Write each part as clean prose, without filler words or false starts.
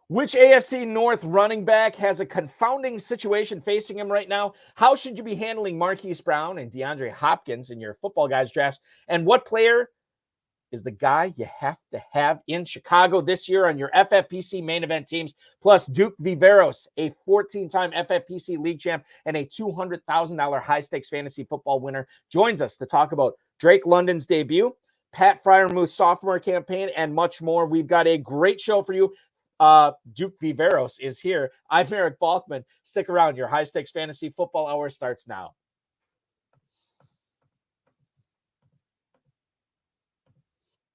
Which AFC North running back has a confounding situation facing him right now? How should you be handling Marquise Brown and DeAndre Hopkins in your football guys drafts? And what player is the guy you have to have in Chicago this year on your FFPC main event teams? Plus, Duke Viveros, a 14-time FFPC league champ and a $200,000 high-stakes fantasy football winner, joins us to talk about Drake London's debut, Pat Fryermuth's sophomore campaign, and much more. We've got a great show for you. Duke Viveros is here. I'm Eric Balkman. Stick around. Your high-stakes fantasy football hour starts now.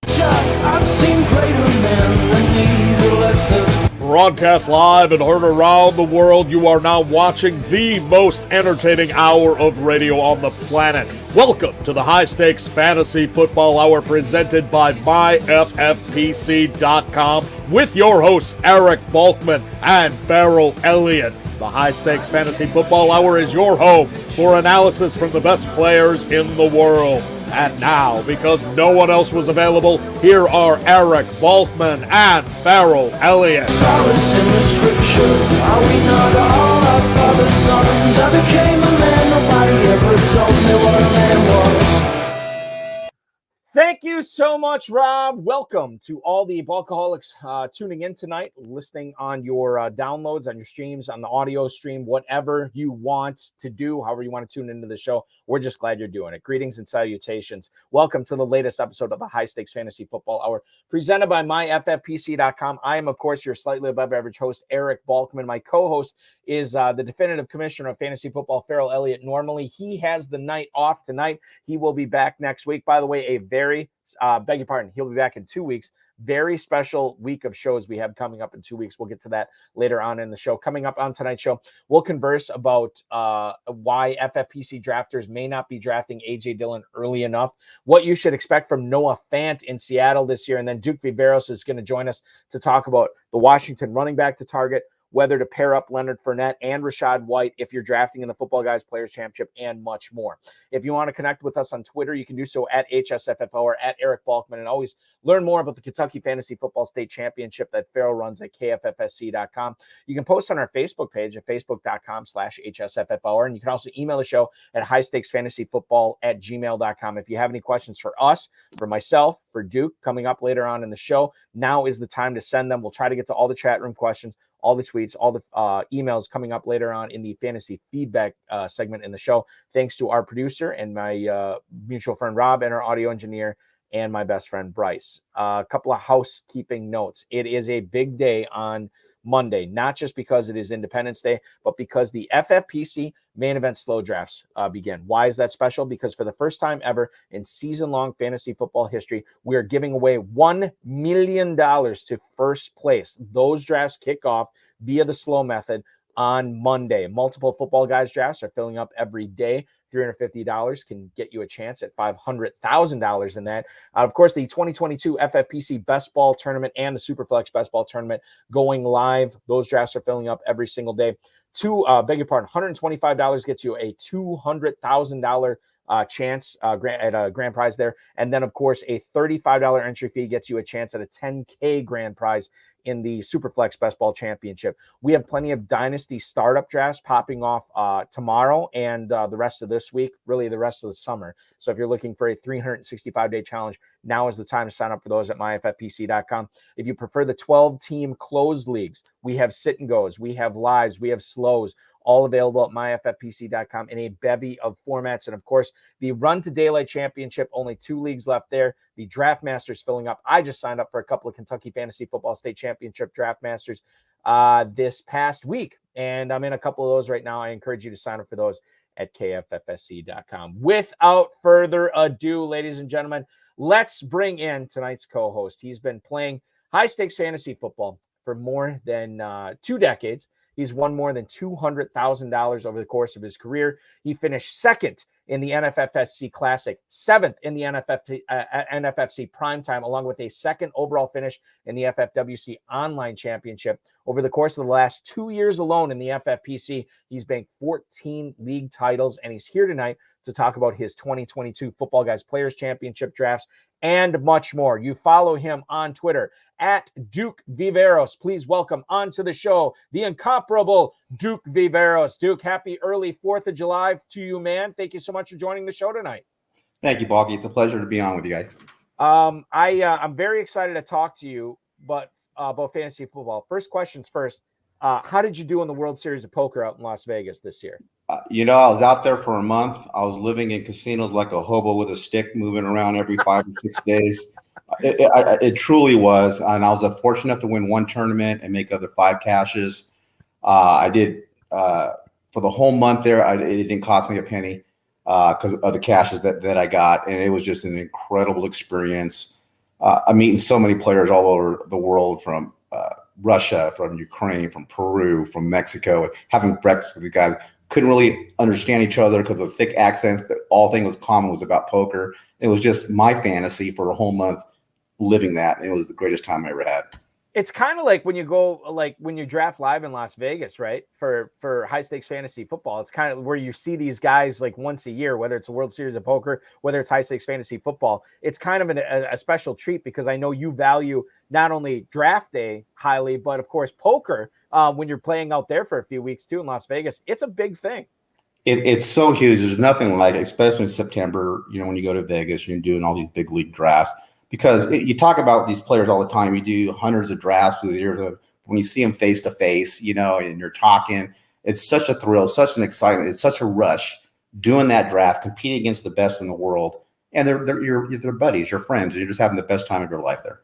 I've seen greater men than need a lesson. Broadcast live and heard around the world, you are now watching the most entertaining hour of radio on the planet. Welcome to the High Stakes Fantasy Football Hour presented by MyFFPC.com with your hosts Eric Balkman and Farrell Elliott. The High Stakes Fantasy Football Hour is your home for analysis from the best players in the world. And now, because no one else was available, here are Eric Balkman and Farrell Elliott. Solace in the scripture. Are we not all our father's sons? I became a man, nobody ever told me what a man was. Thank you so much, Rob. Welcome to all the Bulkaholics tuning in tonight, listening on your downloads, on your streams, on the audio stream, whatever you want to do, however you want to tune into the show. We're just glad you're doing it. Greetings and salutations. Welcome to the latest episode of the High Stakes Fantasy Football Hour, presented by MyFFPC.com. I am, of course, your slightly above average host, Eric Balkman. My co-host is the definitive commissioner of fantasy football, Farrell Elliott. Normally, he has the night off tonight. He will be back next week. By the way, a very, beg your pardon, he'll be back in 2 weeks. Very special week of shows we have coming up in 2 weeks. We'll get to that later on in the show. Coming up on tonight's show, we'll converse about why FFPC drafters may not be drafting A.J. Dillon early enough, what you should expect from Noah Fant in Seattle this year, and then Duke Viveros is going to join us to talk about the Washington running back to target, whether to pair up Leonard Fournette and Rachaad White if you're drafting in the Football Guys Players Championship, and much more. If you want to connect with us on Twitter, you can do so at HSFF or at Eric Balkman, and always learn more about the Kentucky Fantasy Football State Championship that Farrell runs at KFFSC.com. You can post on our Facebook page at facebook.com/HSFF, and you can also email the show at highstakesfantasyfootball@gmail.com. If you have any questions for us, for myself, for Duke, coming up later on in the show, now is the time to send them. We'll try to get to all the chat room questions, all the tweets, all the emails coming up later on in the fantasy feedback segment in the show. Thanks to our producer and my mutual friend Rob, and our audio engineer, and my best friend Bryce. A couple of housekeeping notes. It is a big day on Monday, not just because it is Independence Day, but because the FFPC main event slow drafts begin. Why is that special? Because for the first time ever in season-long fantasy football history, we are giving away $1 million to first place. Those drafts kick off via the slow method on Monday. Multiple Football Guys drafts are filling up every day. $350 can get you a chance at $500,000 in that. Of course, the 2022 FFPC Best Ball Tournament and the Superflex Best Ball Tournament going live. Those drafts are filling up every single day. $125 gets you a $200,000 chance at a grand prize there. And then, of course, a $35 entry fee gets you a chance at a $10K grand prize in the Superflex Best Ball Championship. We have plenty of Dynasty startup drafts popping off tomorrow and the rest of this week, really the rest of the summer. So if you're looking for a 365-day challenge, now is the time to sign up for those at myffpc.com. If you prefer the 12-team closed leagues, we have sit and goes, we have lives, we have slows, all available at myffpc.com in a bevy of formats. And of course, the Run to Daylight Championship, only 2 leagues left there. The Draft Masters filling up. I just signed up for a couple of Kentucky Fantasy Football State Championship Draft Masters this past week, and I'm in a couple of those right now. I encourage you to sign up for those at kffsc.com. Without further ado, ladies and gentlemen, let's bring in tonight's co-host. He's been playing high-stakes fantasy football for more than 2 decades. He's won more than $200,000 over the course of his career. He finished second in the NFFC Classic, 7th in the NFFC Primetime, along with a second overall finish in the FFWC Online Championship. Over the course of the last 2 years alone in the FFPC, he's banked 14 league titles, and he's here tonight to talk about his 2022 Football Guys Players Championship drafts and much more. You follow him on Twitter at Duke Viveros. Please welcome onto the show the incomparable Duke Viveros. Duke, happy early 4th of July to you, man. Thank you so much for joining the show tonight. Thank you, Balky. It's a pleasure to be on with you guys. I'm very excited to talk to you, but about fantasy football. First questions first. How did you do in the World Series of Poker out in Las Vegas this year? I was out there for a month. I was living in casinos like a hobo with a stick, moving around every 5 or 6 days. It truly was. And I was fortunate enough to win one tournament and make other 5 cashes. I did for the whole month there. It didn't cost me a penny because of the cashes that I got. And it was just an incredible experience. I'm meeting so many players all over the world, from Russia, from Ukraine, from Peru, from Mexico, having breakfast with the guys. Couldn't really understand each other because of thick accents, but all thing was common was about poker. It was just my fantasy for a whole month living that. And it was the greatest time I ever had. It's kind of like when you go, like when you draft live in Las Vegas, right? For high stakes fantasy football, it's kind of where you see these guys like once a year, whether it's a World Series of Poker, whether it's high stakes fantasy football. It's kind of a special treat because I know you value not only draft day highly, but of course poker when you're playing out there for a few weeks too in Las Vegas. It's a big thing. It's so huge. There's nothing like it, especially in September, when you go to Vegas, you're doing all these big league drafts. Because you talk about these players all the time. You do hundreds of drafts through the years. When you see them face to face, and you're talking, it's such a thrill, such an excitement. It's such a rush doing that draft, competing against the best in the world. And they're buddies, your friends. You're just having the best time of your life there.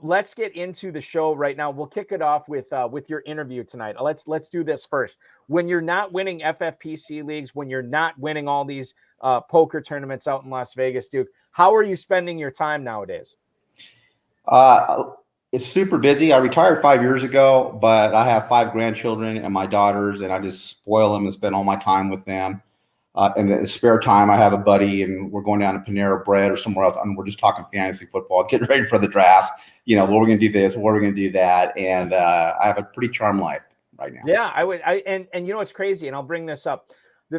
Let's get into the show right now. We'll kick it off with your interview tonight. Let's do this first. When you're not winning FFPC leagues, when you're not winning all these poker tournaments out in Las Vegas, Duke, how are you spending your time nowadays? It's super busy. I retired 5 years ago, but I have 5 grandchildren and my daughters, and I just spoil them and spend all my time with them. And in the spare time, I have a buddy, and we're going down to Panera Bread or somewhere else, and we're just talking fantasy football, getting ready for the drafts. What we're going to do this, what we're going to do that, and I have a pretty charmed life right now. Yeah, I would. And it's crazy, and I'll bring this up.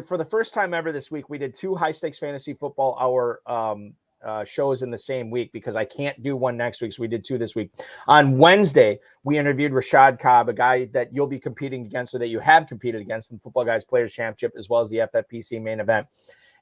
For the first time ever this week, we did 2 high stakes fantasy football hour shows in the same week because I can't do one next week. So we did 2 this week. On Wednesday, we interviewed Rashad Cobb, a guy that you'll be competing against or that you have competed against in the Football Guys Players Championship, as well as the FFPC main event.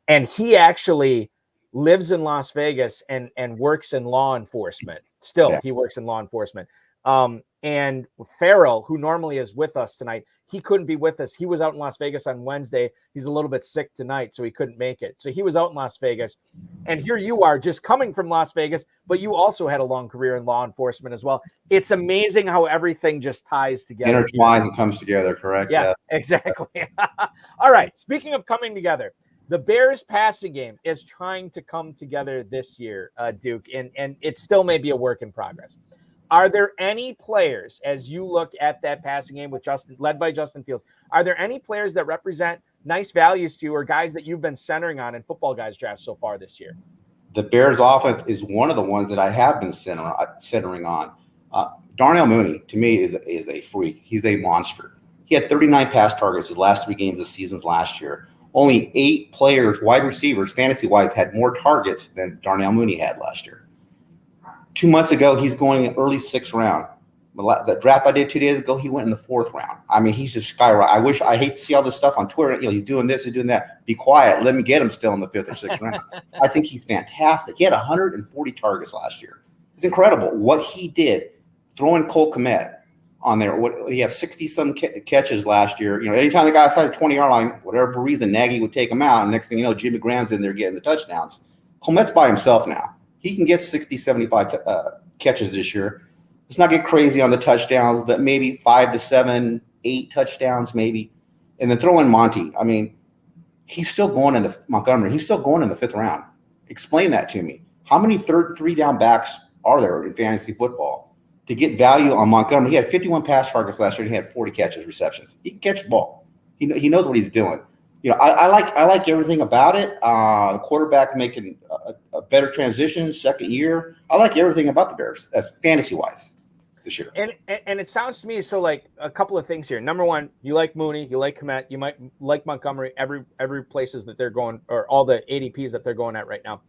And he actually lives in Las Vegas and works in law enforcement. Still, yeah. He works in law enforcement. And Farrell, who normally is with us tonight, he couldn't be with us. He was out in Las Vegas on Wednesday. He's a little bit sick tonight, so he couldn't make it. So he was out in Las Vegas. And here you are just coming from Las Vegas, but you also had a long career in law enforcement as well. It's amazing how everything just ties together. Intertwines and comes together, correct? Yeah. Exactly. All right. Speaking of coming together, the Bears passing game is trying to come together this year, Duke, and it still may be a work in progress. Are there any players, as you look at that passing game with led by Justin Fields, are there any players that represent nice values to you or guys that you've been centering on in Football Guys drafts so far this year? The Bears offense is one of the ones that I have been centering on. Darnell Mooney, to me, is a freak. He's a monster. He had 39 pass targets his last 3 games of seasons last year. Only 8 players, wide receivers, fantasy-wise, had more targets than Darnell Mooney had last year. 2 months ago, he's going in early 6th round. The draft I did 2 days ago, he went in the 4th round. I mean, he's just skyrocketing. I hate to see all this stuff on Twitter. He's doing this, he's doing that. Be quiet. Let me get him still in the 5th or 6th round. I think he's fantastic. He had 140 targets last year. It's incredible what he did throwing Cole Kmet on there. He had 60-some catches last year. Anytime the guy outside the 20-yard line, whatever reason, Nagy would take him out. And next thing you know, Jimmy Graham's in there getting the touchdowns. Komet's by himself now. He can get 60, 75 catches this year. Let's not get crazy on the touchdowns, but maybe 5 to 7, 8 touchdowns maybe. And then throw in Monty. I mean, he's still going in Montgomery. He's still going in the 5th round. Explain that to me. How many 3-down backs are there in fantasy football to get value on Montgomery? He had 51 pass targets last year, and he had 40 catches, receptions. He can catch the ball. He knows what he's doing. I like everything about it. The quarterback making a better transition, second year. I like everything about the Bears. That's fantasy-wise this year. And it sounds to me, so like a couple of things here. Number one, you like Mooney, you like Kmet, you might like Montgomery, every places that they're going, or all the ADPs that they're going at right now.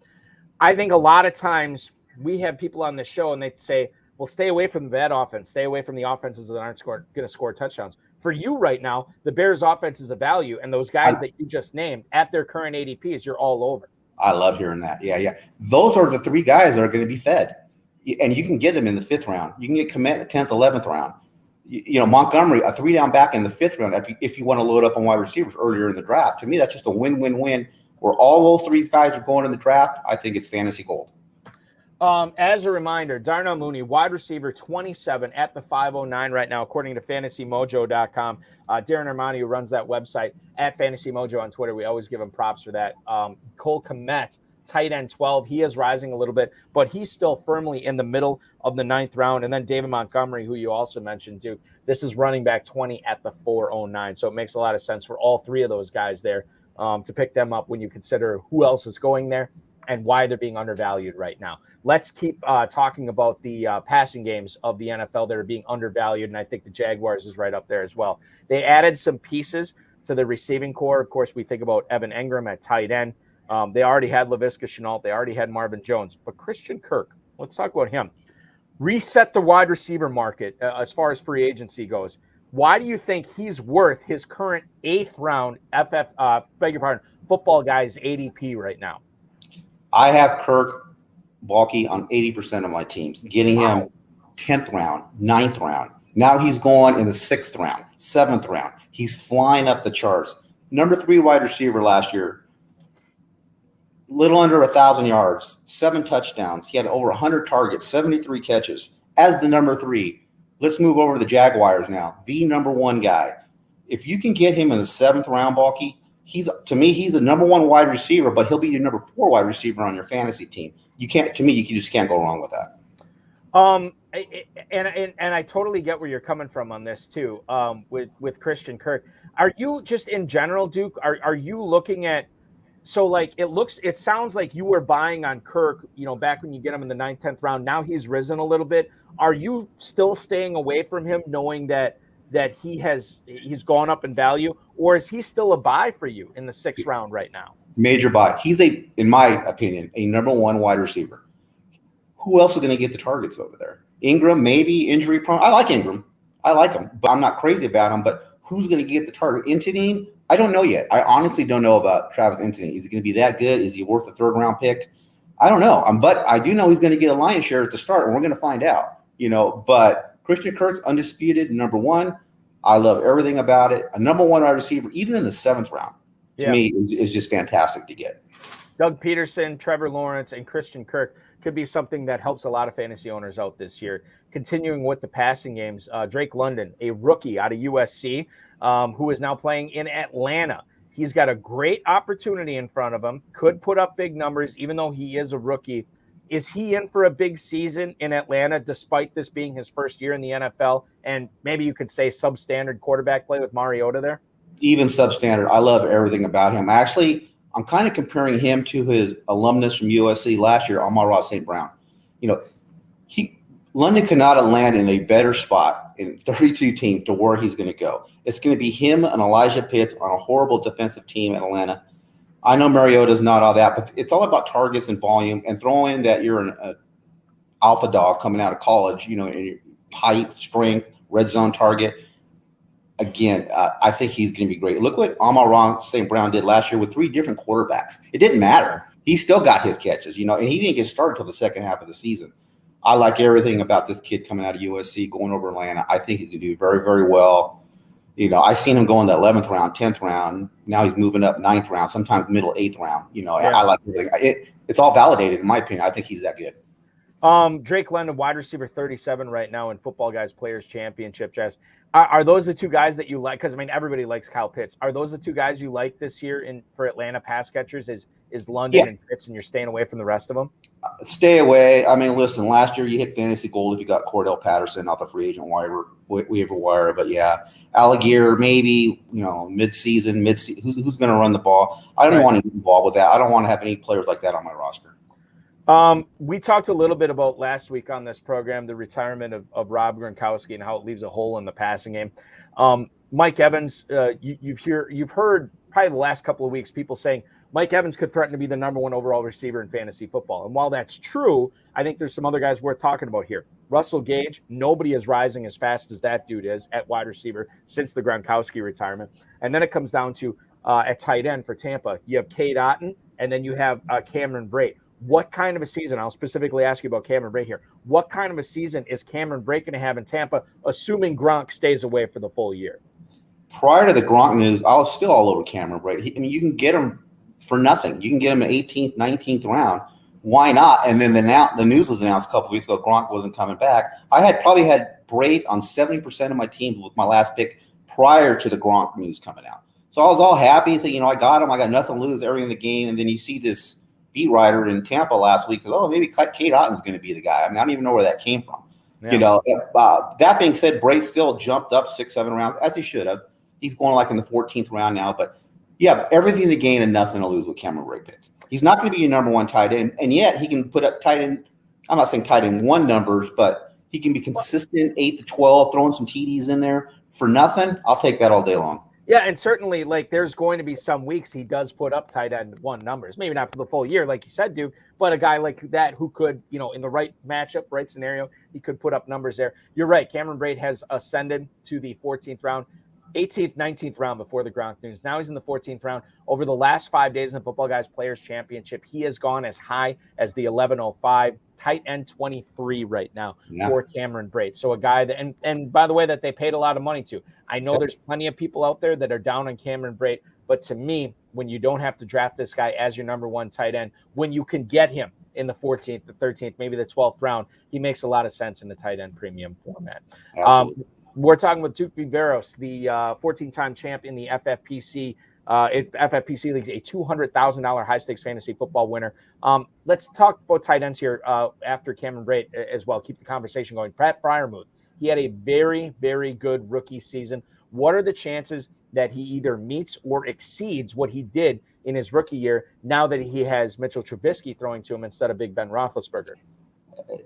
I think a lot of times we have people on the show and they say, well, stay away from the bad offense. Stay away from the offenses that aren't going to score touchdowns. For you right now, the Bears offense is a value, and those guys that you just named at their current ADPs, you're all over. I love hearing that. Yeah. Those are the three guys that are going to be fed. And you can get them in the 5th round. You can get Kmet in the 10th, 11th round. Montgomery, a 3-down back in the 5th round if you want to load up on wide receivers earlier in the draft. To me, that's just a win-win-win where all those three guys are going in the draft. I think it's fantasy gold. As a reminder, Darnell Mooney, wide receiver 27 at the 509 right now, according to FantasyMojo.com. Darren Armani, who runs that website, at FantasyMojo on Twitter. We always give him props for that. Cole Kmet, tight end 12. He is rising a little bit, but he's still firmly in the middle of the 9th round. And then David Montgomery, who you also mentioned, Duke. This is running back 20 at the 409. So it makes a lot of sense for all three of those guys there to pick them up when you consider who else is going there and why they're being undervalued right now. Let's keep talking about the passing games of the NFL that are being undervalued, and I think the Jaguars is right up there as well. They added some pieces to the receiving core. Of course, we think about Evan Engram at tight end. They already had Laviska Shenault. They already had Marvin Jones. But Christian Kirk, let's talk about him. Reset the wide receiver market as far as free agency goes. Why do you think he's worth his current 8th round football guy's ADP right now? I have Kirk Balky on 80% of my teams, getting him 10th round, 9th round. Now he's going in the 6th round, 7th round. He's flying up the charts. Number 3 wide receiver last year, little under 1,000 yards, 7 touchdowns. He had over 100 targets, 73 catches. As the number 3, let's move over to the Jaguars now. The number 1 guy. If you can get him in the 7th round, Balky, he's a number 1 wide receiver, but he'll be your number 4 wide receiver on your fantasy team. You just can't go wrong with that. And I totally get where you're coming from on this too. With Christian Kirk, are you just in general, Duke? Are you looking at? So like it sounds like you were buying on Kirk, back when you get him in the 9th, 10th round. Now he's risen a little bit. Are you still staying away from him, knowing that he's gone up in value, or is he still a buy for you in the 6th round right now? Major buy. He's in my opinion, a number 1 wide receiver. Who else is going to get the targets over there? Ingram, maybe injury prone. I like Ingram. I like him, but I'm not crazy about him. But who's going to get the target? Etienne? I don't know yet. I honestly don't know about Travis Etienne. Is he going to be that good? Is he worth a 3rd round pick? I don't know. But I do know he's going to get a lion's share at the start, and we're going to find out. But Christian Kirk's undisputed number 1. I love everything about it. A number 1 wide receiver, even in the 7th round, to me, is just fantastic to get. Doug Peterson, Trevor Lawrence, and Christian Kirk could be something that helps a lot of fantasy owners out this year. Continuing with the passing games, Drake London, a rookie out of USC, who is now playing in Atlanta. He's got a great opportunity in front of him, could put up big numbers, even though he is a rookie. Is he in for a big season in Atlanta, despite this being his first year in the NFL? And maybe you could say substandard quarterback play with Mariota there? Even substandard. I love everything about him. Actually, I'm kind of comparing him to his alumnus from USC last year, Amon-Ra St. Brown. London cannot land in a better spot in 32 team to where he's going to go. It's going to be him and Elijah Pitts on a horrible defensive team in Atlanta. I know Mariota's not all that, but it's all about targets and volume and throwing that you're an alpha dog coming out of college, in your height, strength, red zone target. Again, I think he's going to be great. Look what Amon-Ra St. Brown did last year with 3 different quarterbacks. It didn't matter. He still got his catches, and he didn't get started until the second half of the season. I like everything about this kid coming out of USC, going over Atlanta. I think he's going to do very, very well. I've seen him go in the 11th round, 10th round. Now he's moving up 9th round, sometimes middle 8th round. I like everything. It's all validated, in my opinion. I think he's that good. Drake London, wide receiver 37 right now in Football Guys Players Championship. Jess, are those the 2 guys that you like? Because everybody likes Kyle Pitts. Are those the 2 guys you like this year for Atlanta pass catchers? Is London and Pitts, and you're staying away from the rest of them? Stay away. Listen, last year you hit fantasy gold if you got Cordell Patterson off the free agent waiver. But yeah, Alligator maybe, mid-season. Who's going to run the ball? I don't want to get involved with that. I don't want to have any players like that on my roster. We talked a little bit about last week on this program, the retirement of Rob Gronkowski and how it leaves a hole in the passing game. Mike Evans, you've heard probably the last couple of weeks people saying, Mike Evans could threaten to be the number 1 overall receiver in fantasy football. And while that's true, I think there's some other guys worth talking about here. Russell Gage, nobody is rising as fast as that dude is at wide receiver since the Gronkowski retirement. And then it comes down to at tight end for Tampa, you have Cade Otton, and then you have Cameron Brate. What kind of a season? I'll specifically ask you about Cameron Brate here. What kind of a season is Cameron Brate going to have in Tampa, assuming Gronk stays away for the full year? Prior to the Gronk news, I was still all over Cameron Brate. I mean, you can get him for nothing. You can get him in 18th, 19th round. Why not? And then the news was announced a couple weeks ago. Gronk wasn't coming back. I had probably had Brate on 70% of my teams with my last pick prior to the Gronk news coming out. So I was all happy, thinking, I got him. I got nothing to lose, everything in the game. And then you see this beat writer in Tampa last week says, maybe Cade Otton's going to be the guy. I mean, I don't even know where that came from. Yeah. That being said, Brate still jumped up 6-7 rounds, as he should have. He's going like in the 14th round now. But, yeah, everything to gain and nothing to lose with Cameron Brate pick. He's not going to be your number 1 tight end, and yet he can put up tight end. I'm not saying tight end 1 numbers, but he can be consistent 8 to 12, throwing some TDs in there for nothing. I'll take that all day long. Yeah, and certainly, there's going to be some weeks he does put up tight end 1 numbers. Maybe not for the full year, like you said, Duke, but a guy like that who could, in the right matchup, right scenario, he could put up numbers there. You're right. Cameron Brate has ascended to the 14th round, 18th, 19th round before the Gronk news. Now he's in the 14th round. Over the last 5 days in the Football Guys Players Championship, he has gone as high as the 1105, tight end 23 right now for Cameron Brate. So a guy that, and by the way, that they paid a lot of money to. I know there's plenty of people out there that are down on Cameron Brate, but to me, when you don't have to draft this guy as your number 1 tight end, when you can get him in the 14th, the 13th, maybe the 12th round, he makes a lot of sense in the tight end premium format. We're talking with Duke Viveros, the 14-time champ in the FFPC. FFPC League's a $200,000 high-stakes fantasy football winner. Let's talk about tight ends here after Cameron Brate as well. Keep the conversation going. Pat Freiermuth, he had a very, very good rookie season. What are the chances that he either meets or exceeds what he did in his rookie year now that he has Mitchell Trubisky throwing to him instead of Big Ben Roethlisberger?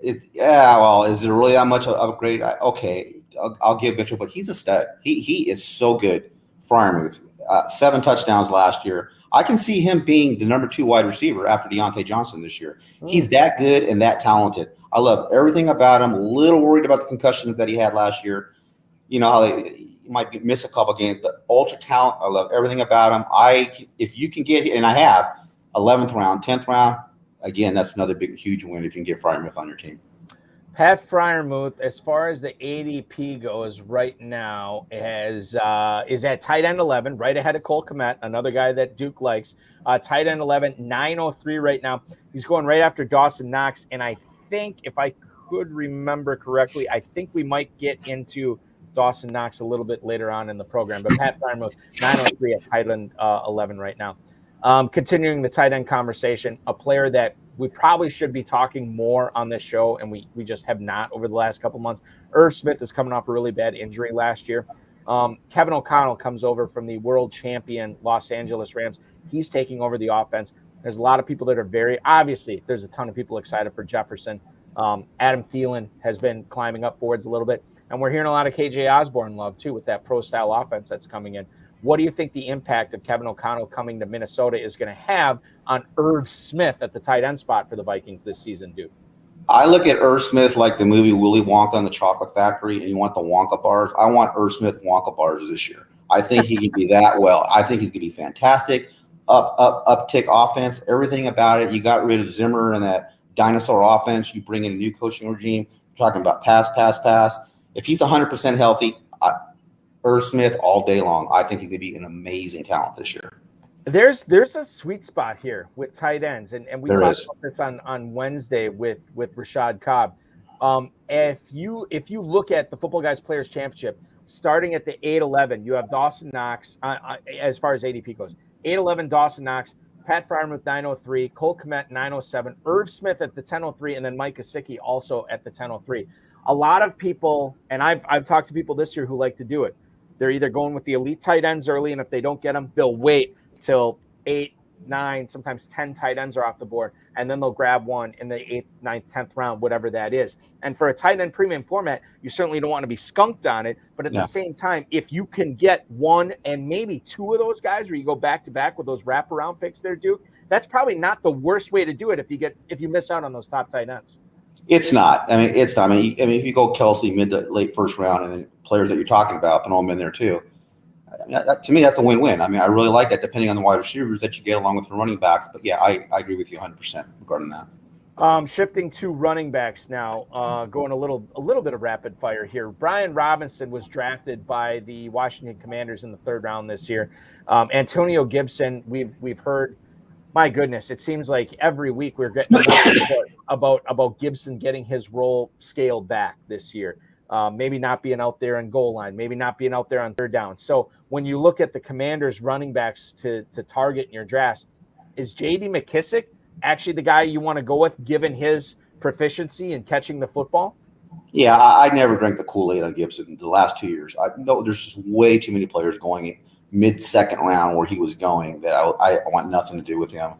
Is it really that much of a grade? Okay, I'll give Mitchell, but he's a stud. He is so good. Freiermuth, 7 touchdowns last year. I can see him being the number 2 wide receiver after Deontay Johnson this year. He's that good and that talented. I love everything about him. A little worried about the concussions that he had last year. You know how he might miss a couple games, but ultra talent. I love everything about him. If you can get, and I have 11th round, 10th round. Again, that's another big, huge win if you can get Freiermuth on your team. Pat Freiermuth, as far as the ADP goes right now, is at tight end 11, right ahead of Cole Kmet, another guy that Duke likes. Tight end 11, 903 right now. He's going right after Dawson Knox, and I think, if I could remember correctly, I think we might get into Dawson Knox a little bit later on in the program. But Pat Freiermuth, 903 at tight end 11 right now. Continuing the tight end conversation, a player that we probably should be talking more on this show, and we just have not over the last couple months. Irv Smith is coming off a really bad injury last year. Kevin O'Connell comes over from the world champion Los Angeles Rams. He's taking over the offense. There's a lot of people that are obviously, there's a ton of people excited for Jefferson. Adam Thielen has been climbing up boards a little bit, and we're hearing a lot of KJ Osborne love too with that pro-style offense that's coming in. What do you think the impact of Kevin O'Connell coming to Minnesota is going to have on Irv Smith at the tight end spot for the Vikings this season, Duke? I look at Irv Smith like the movie Willy Wonka and the Chocolate Factory, and you want the Wonka bars. I want Irv Smith Wonka bars this year. I think he can be that well. I think he's going to be fantastic. Uptick offense, everything about it. You got rid of Zimmer and that dinosaur offense. You bring in a new coaching regime. You're talking about pass. If he's 100% healthy, Irv Smith all day long. I think he could be an amazing talent this year. There's a sweet spot here with tight ends, and we talked about this on Wednesday with Rashad Cobb. If you look at the Football Guys Players Championship, starting at the 8-11, you have Dawson Knox as far as ADP goes. 8-11 Dawson Knox, Pat Freiermuth 903, Cole Kmet 907, Irv Smith at the 1003, and then Mike Gesicki also at the 1003. A lot of people, and I've talked to people this year who like to do it. They're either going with the elite tight ends early, and if they don't get them, they'll wait till 8, 9, sometimes 10 tight ends are off the board, and then they'll grab one in the 8th, 9th, 10th round, whatever that is. And for a tight end premium format, you certainly don't want to be skunked on it. But at the same time, if you can get one and maybe two of those guys where you go back to back with those wraparound picks there, Duke, that's probably not the worst way to do it if you miss out on those top tight ends. It's not. I mean, it's not. I mean, if you go Kelsey mid to late first round, and then players that you're talking about, throw them in there too. To me, that's a win-win. I mean, I really like that, depending on the wide receivers that you get along with the running backs. But yeah, I agree with you 100% regarding that. Shifting to running backs now, going a little bit of rapid fire here. Brian Robinson was drafted by the Washington Commanders in the 3rd round this year. Antonio Gibson, we've heard. My goodness, it seems like every week we're getting about Gibson getting his role scaled back this year. Maybe not being out there on goal line, maybe not being out there on 3rd down. So when you look at the Commanders running backs to target in your drafts, is J.D. McKissic actually the guy you want to go with, given his proficiency in catching the football? Yeah, I never drank the Kool-Aid on Gibson the last 2 years. I know there's just way too many players going mid-second round where he was going that I want nothing to do with him.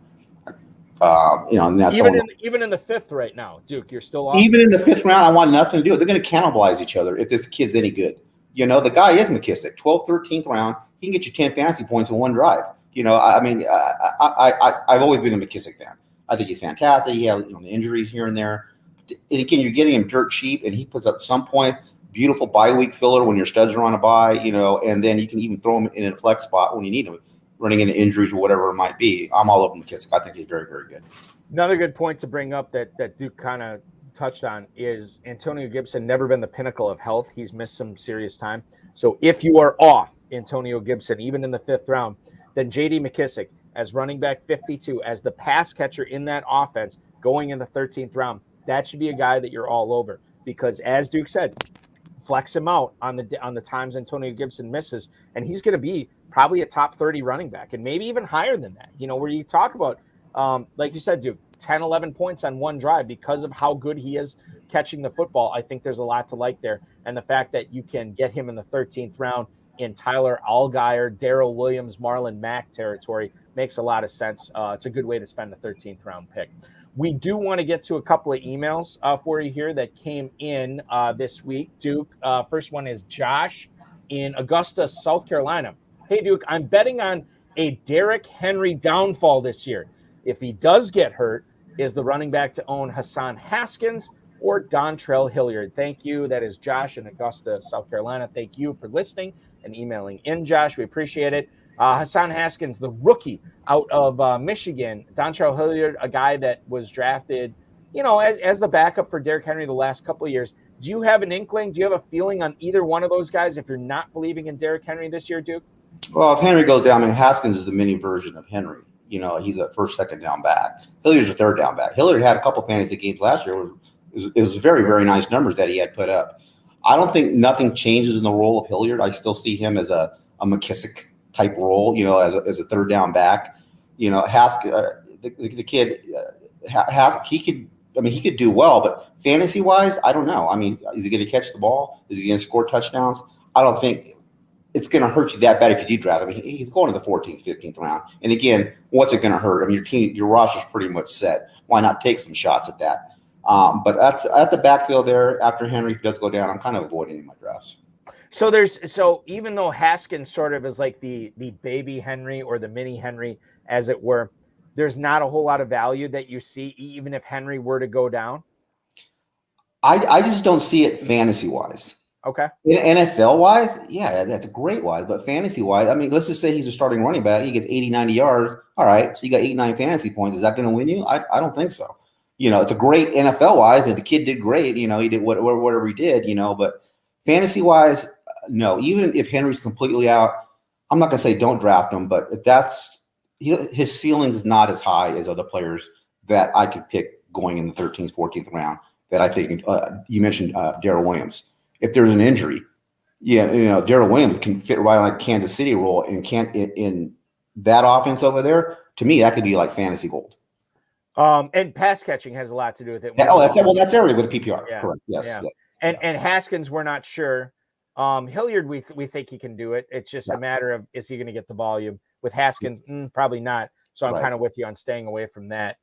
And that's even in the 5th right now, Duke, you're still off. Even in the 5th round, I want nothing to do with it. They're going to cannibalize each other if this kid's any good. The guy is McKissic, 12th, 13th round. He can get you 10 fantasy points in one drive. I mean, I've always been a McKissic fan. I think he's fantastic. He has the injuries here and there. And again, you're getting him dirt cheap, and he puts up some point beautiful bye week filler when your studs are on a bye, and then you can even throw him in a flex spot when you need him, running into injuries or whatever it might be. I'm all over McKissic. I think he's very, very good. Another good point to bring up that Duke kind of touched on is Antonio Gibson never been the pinnacle of health. He's missed some serious time. So if you are off Antonio Gibson, even in the 5th round, then J.D. McKissic as running back 52, as the pass catcher in that offense going in the 13th round, that should be a guy that you're all over. Because as Duke said, flex him out on the times Antonio Gibson misses, and he's going to be probably a top 30 running back, and maybe even higher than that. Where you talk about, like you said, Duke, 10, 11 points on one drive because of how good he is catching the football. I think there's a lot to like there, and the fact that you can get him in the 13th round in Tyler Allgeier, Darrell Williams, Marlon Mack territory makes a lot of sense. It's a good way to spend a 13th round pick. We do want to get to a couple of emails for you here that came in this week, Duke. First one is Josh in Augusta, South Carolina. Hey, Duke, I'm betting on a Derrick Henry downfall this year. If he does get hurt, is the running back to own Hassan Haskins or Dontrell Hilliard? Thank you. That is Josh in Augusta, South Carolina. Thank you for listening and emailing in, Josh. We appreciate it. Hassan Haskins, the rookie out of Michigan. Dontrell Hilliard, a guy that was drafted, as the backup for Derrick Henry the last couple of years. Do you have an inkling? Do you have a feeling on either one of those guys if you're not believing in Derrick Henry this year, Duke? Well, if Henry goes down, Haskins is the mini version of Henry. He's a first, second down back. Hilliard's a 3rd down back. Hilliard had a couple fantasy games last year. It was very, very nice numbers that he had put up. I don't think nothing changes in the role of Hilliard. I still see him as a McKissic type role, as a 3rd down back. Haskins, the kid, he could do well, but fantasy wise, I don't know. I mean, is he going to catch the ball? Is he going to score touchdowns? I don't think it's going to hurt you that bad if you do draft him. He's going to the 14th, 15th round. And again, what's it going to hurt? I mean, your roster's pretty much set. Why not take some shots at that? But that's at the backfield there. After Henry does go down, I'm kind of avoiding in my drafts. So even though Haskins sort of is like the baby Henry or the mini Henry, as it were, there's not a whole lot of value that you see, even if Henry were to go down. I just don't see it fantasy wise. Okay. NFL wise, yeah, that's a great wise, but fantasy wise, I mean, let's just say he's a starting running back. He gets 80, 90 yards. All right. So you got 89 fantasy points. Is that going to win you? I don't think so. It's a great NFL wise. And the kid did great. He did whatever he did, but fantasy wise, no. Even if Henry's completely out, I'm not going to say don't draft him, but his ceiling is not as high as other players that I could pick going in the 13th, 14th round that I think you mentioned Darrell Williams. If there's an injury, Darrell Williams can fit right like Kansas City role and can't in that offense over there. To me, that could be like fantasy gold. And pass catching has a lot to do with it. That's everything with the PPR. Yeah. Correct. Yes. Yeah. Yeah. And Haskins, we're not sure. Hilliard, we think he can do it. It's just a matter of, is he going to get the volume? With Haskins, probably not. So I'm Right. kind of with you on staying away from that.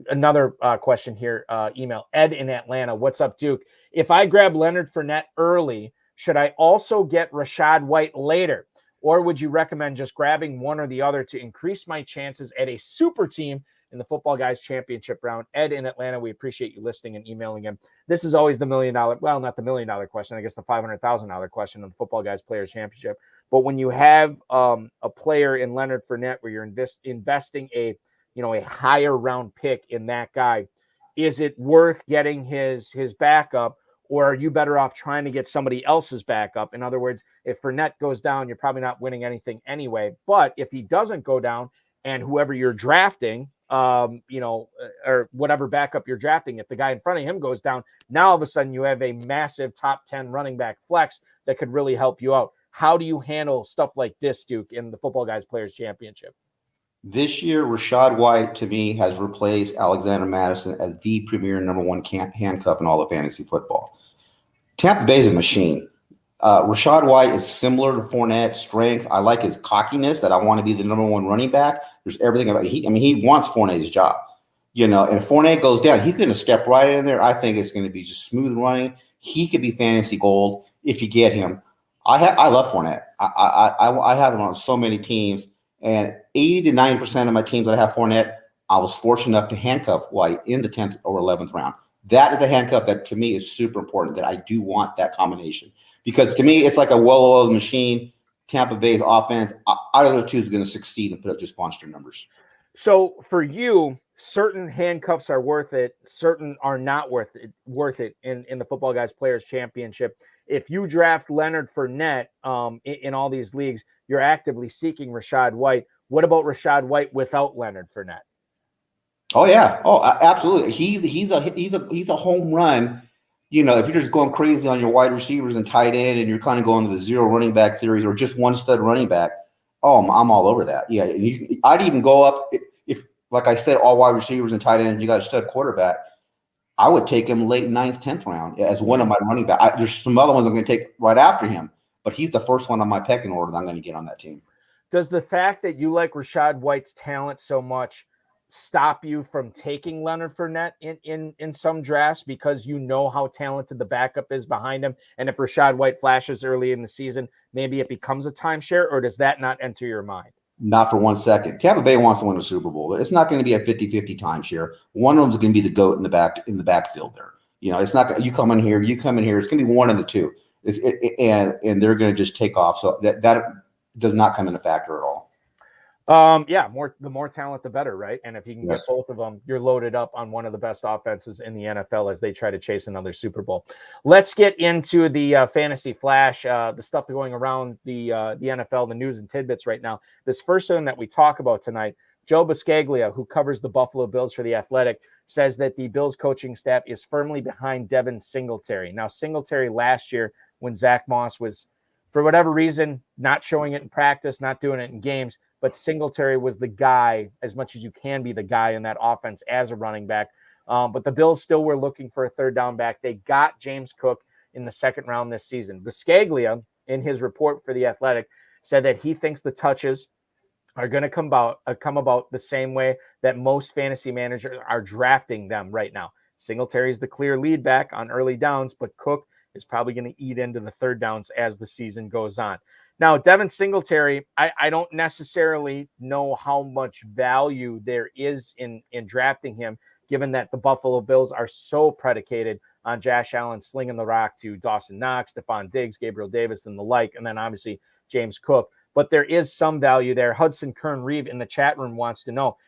Another question here, email Ed in Atlanta. What's up, Duke? If I grab Leonard Fournette early, should I also get Rachaad White later? Or would you recommend just grabbing one or the other to increase my chances at a super team in the Football Guys Championship round? Ed in Atlanta, we appreciate you listening and emailing him. This is always the $1 million, well, not the $1 million question, I guess the $500,000 question on the Football Guys Players Championship. But when you have a player in Leonard Fournette where you're investing a higher round pick in that guy, is it worth getting his backup, or are you better off trying to get somebody else's backup? In other words, if Fournette goes down, you're probably not winning anything anyway. But if he doesn't go down and whoever you're drafting, or whatever backup you're drafting, if the guy in front of him goes down, now all of a sudden you have a massive top 10 running back flex that could really help you out. How do you handle stuff like this, Duke, in the Football Guys Players Championship? This year, Rachaad White, to me, has replaced Alexander Mattison as the premier number one handcuff in all of fantasy football. Tampa Bay is a machine. Rachaad White is similar to Fournette, strength. I like his cockiness that I want to be the number one running back. There's everything about he wants Fournette's job. And if Fournette goes down, he's going to step right in there. I think it's going to be just smooth running. He could be fantasy gold if you get him. I love Fournette. I have him on so many teams. And 80 to 90% of my teams that I have Fournette, I was fortunate enough to handcuff White in the 10th or 11th round. That is a handcuff that to me is super important, that I do want that combination. Because to me, it's like a well-oiled machine. Tampa Bay's offense, either of the two is going to succeed and put up just monster numbers. So for you, certain handcuffs are worth it, certain are not worth it in the Football Guys Players Championship. If you draft Leonard Fournette in all these leagues, you're actively seeking Rachaad White. What about Rachaad White without Leonard Fournette? Oh yeah, absolutely. He's a home run. If you're just going crazy on your wide receivers and tight end, and you're kind of going to the zero running back theories or just one stud running back, I'm all over that. Yeah, I'd even go up if, like I said, all wide receivers and tight end, you got a stud quarterback. I would take him late 9th, 10th round as one of my running back. There's some other ones I'm going to take right after him, but he's the first one on my pecking order that I'm going to get on that team. Does the fact that you like Rachaad White's talent so much stop you from taking Leonard Fournette in some drafts because you know how talented the backup is behind him? And if Rachaad White flashes early in the season, maybe it becomes a timeshare, or does that not enter your mind? Not for 1 second. Tampa Bay wants to win a Super Bowl. It's not going to be a 50-50 timeshare. One of them is going to be the GOAT in the backfield there. It's not you come in here. It's going to be one of the two. And they're going to just take off. So that does not come into factor at all. The more talent, the better, right? And if you can get both of them, you're loaded up on one of the best offenses in the NFL as they try to chase another Super Bowl. Let's get into the fantasy flash, the stuff going around the NFL, the news and tidbits right now. This first one that we talk about tonight, Joe Buscaglia, who covers the Buffalo Bills for The Athletic, says that the Bills coaching staff is firmly behind Devin Singletary. Now, Singletary last year, when Zach Moss was, for whatever reason, not showing it in practice, not doing it in games, but Singletary was the guy, as much as you can be the guy in that offense as a running back. But the Bills still were looking for a third down back. They got James Cook in the second round this season. Buscaglia, in his report for The Athletic, said that he thinks the touches are going to come about the same way that most fantasy managers are drafting them right now. Singletary is the clear lead back on early downs, but Cook is probably going to eat into the third downs as the season goes on. Now, Devin Singletary, I don't necessarily know how much value there is in drafting him, given that the Buffalo Bills are so predicated on Josh Allen slinging the rock to Dawson Knox, Stephon Diggs, Gabriel Davis, and the like, and then obviously James Cook. But there is some value there. Hudson Kern-Reeve in the chat room wants to know,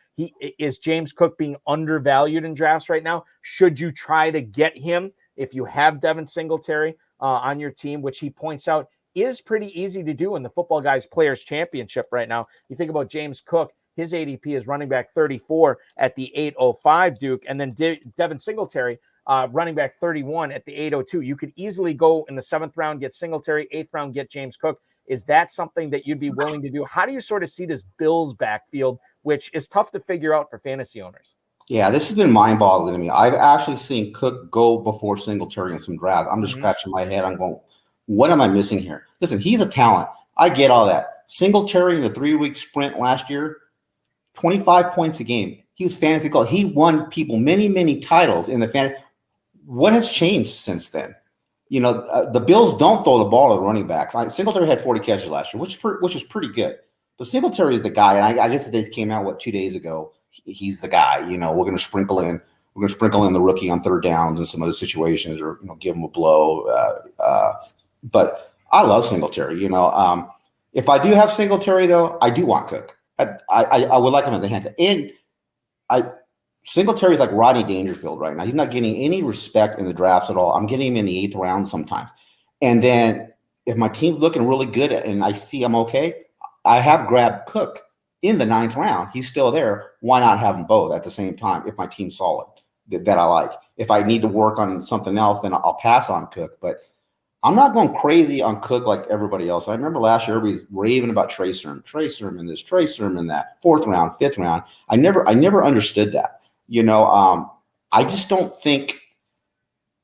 is James Cook being undervalued in drafts right now? Should you try to get him if you have Devin Singletary on your team, which he points out is pretty easy to do in the Football Guys Players Championship right now? You think about James Cook, his ADP is running back 34 at the 805, Duke, and then Devin Singletary, running back 31 at the 802. You could easily go in the 7th round, get Singletary, 8th round, get James Cook. Is that something that you'd be willing to do? How do you sort of see this Bills backfield, which is tough to figure out for fantasy owners? Yeah, this has been mind-boggling to me. I've actually seen Cook go before Singletary in some drafts. I'm just scratching my head. I'm going, what am I missing here? Listen, he's a talent. I get all that. Singletary in the 3-week sprint last year, 25 points a game. He was fantasy gold. He won people many, many titles in the fantasy. What has changed since then? The Bills don't throw the ball to the running backs. Singletary had 40 catches last year, which is pretty good. But Singletary is the guy, and I guess they came out 2 days ago. He's the guy. We're going to sprinkle in the rookie on third downs and some other situations, or give him a blow. But I love Singletary. If I do have Singletary though, I do want Cook. I would like him as a handcuff. And Singletary is like Rodney Dangerfield right now. He's not getting any respect in the drafts at all. I'm getting him in the 8th round sometimes. And then if my team's looking really good and I see I'm okay, I have grabbed Cook in the 9th round. He's still there. Why not have them both at the same time if my team's solid that I like? If I need to work on something else, then I'll pass on Cook. But I'm not going crazy on Cook like everybody else. I remember last year everybody was raving about Trey Sermon this, Trey Sermon that, 4th round, 5th round. I never understood that. I just don't think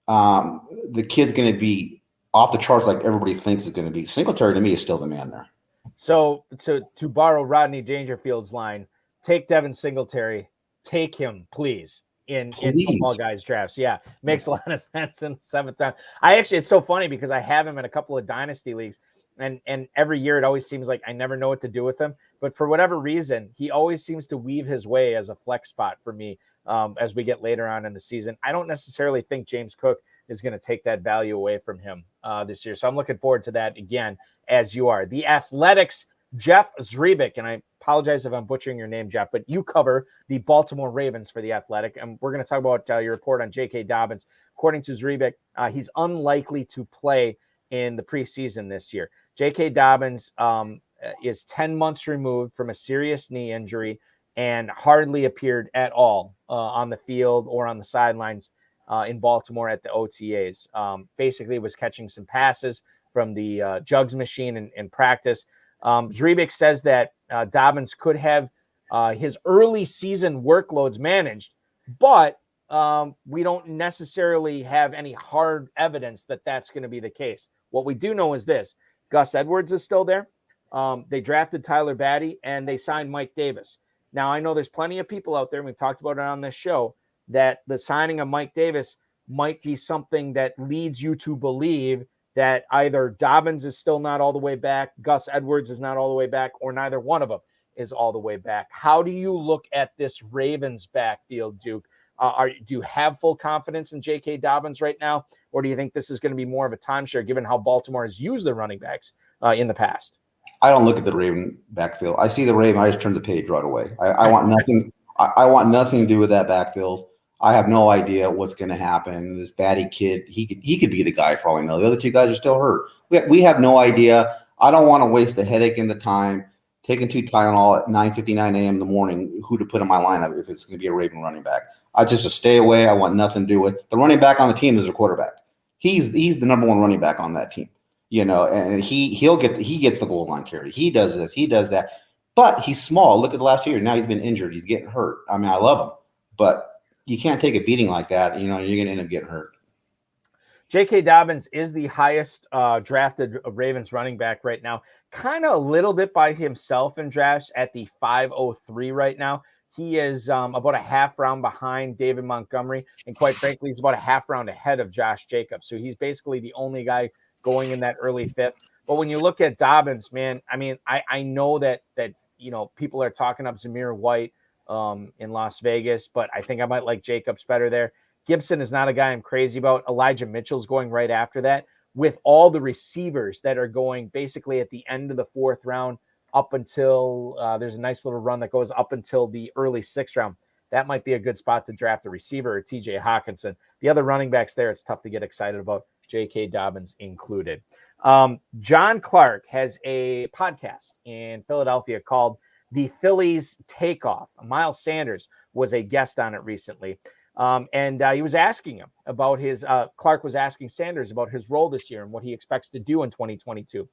the kid's going to be off the charts like everybody thinks it's going to be. Singletary to me is still the man there. So to borrow Rodney Dangerfield's line, take Devin Singletary, take him, please. In football guys drafts. Yeah, makes a lot of sense in the 7th round. It's so funny because I have him in a couple of dynasty leagues, and every year it always seems like I never know what to do with him. But for whatever reason, he always seems to weave his way as a flex spot for me as we get later on in the season. I don't necessarily think James Cook is going to take that value away from him this year. So I'm looking forward to that again, as you are. The Athletics, Jeff Zrebic, and I apologize if I'm butchering your name, Jeff, but you cover the Baltimore Ravens for the Athletic, and we're going to talk about your report on J.K. Dobbins. According to Zrebic, he's unlikely to play in the preseason this year. J.K. Dobbins is 10 months removed from a serious knee injury and hardly appeared at all on the field or on the sidelines in Baltimore at the OTAs. Basically was catching some passes from the jugs machine in practice. Zrebic says that Dobbins could have his early season workloads managed, but we don't necessarily have any hard evidence that that's going to be the case. What we do know is this: Gus Edwards is still there. They drafted Tyler Batty and they signed Mike Davis. Now, I know there's plenty of people out there, and we've talked about it on this show, that the signing of Mike Davis might be something that leads you to believe that either Dobbins is still not all the way back, Gus Edwards is not all the way back, or neither one of them is all the way back. How do you look at this Ravens backfield, Duke? Do you have full confidence in J.K. Dobbins right now, or do you think this is going to be more of a timeshare given how Baltimore has used their running backs in the past? I don't look at the Raven backfield. I see the Raven, I just turn the page right away. I want nothing. I want nothing to do with that backfield. I have no idea what's going to happen. This Batty kid, he could be the guy for all I know. The other 2 guys are still hurt. We have no idea. I don't want to waste the headache and the time taking 2 Tylenol at 9:59 a.m. in the morning who to put in my lineup if it's going to be a Raven running back. I just stay away. I want nothing to do with it. The running back on the team is their quarterback. He's the number 1 running back on that team. And he gets the goal line carry. He does this, he does that. But he's small. Look at the last year. Now he's been injured. He's getting hurt. I mean, I love him, but you can't take a beating like that. You're going to end up getting hurt. J.K. Dobbins is the highest drafted Ravens running back right now, kind of a little bit by himself in drafts at the 503 right now. He is about a half round behind David Montgomery, and quite frankly, he's about a half round ahead of Josh Jacobs. So he's basically the only guy going in that early 5th. But when you look at Dobbins, man, I mean, I know that people are talking up Zamir White in Las Vegas, but I think I might like Jacobs better there. Gibson is not a guy I'm crazy about. Elijah Mitchell's going right after that, with all the receivers that are going basically at the end of the 4th round up until there's a nice little run that goes up until the early 6th round. That might be a good spot to draft a receiver or TJ Hawkinson. The other running backs there, it's tough to get excited about, J.K. Dobbins included. John Clark has a podcast in Philadelphia called The Phillies Takeoff. Miles Sanders was a guest on it recently. And he was asking him about Clark was asking Sanders about his role this year and what he expects to do in 2022.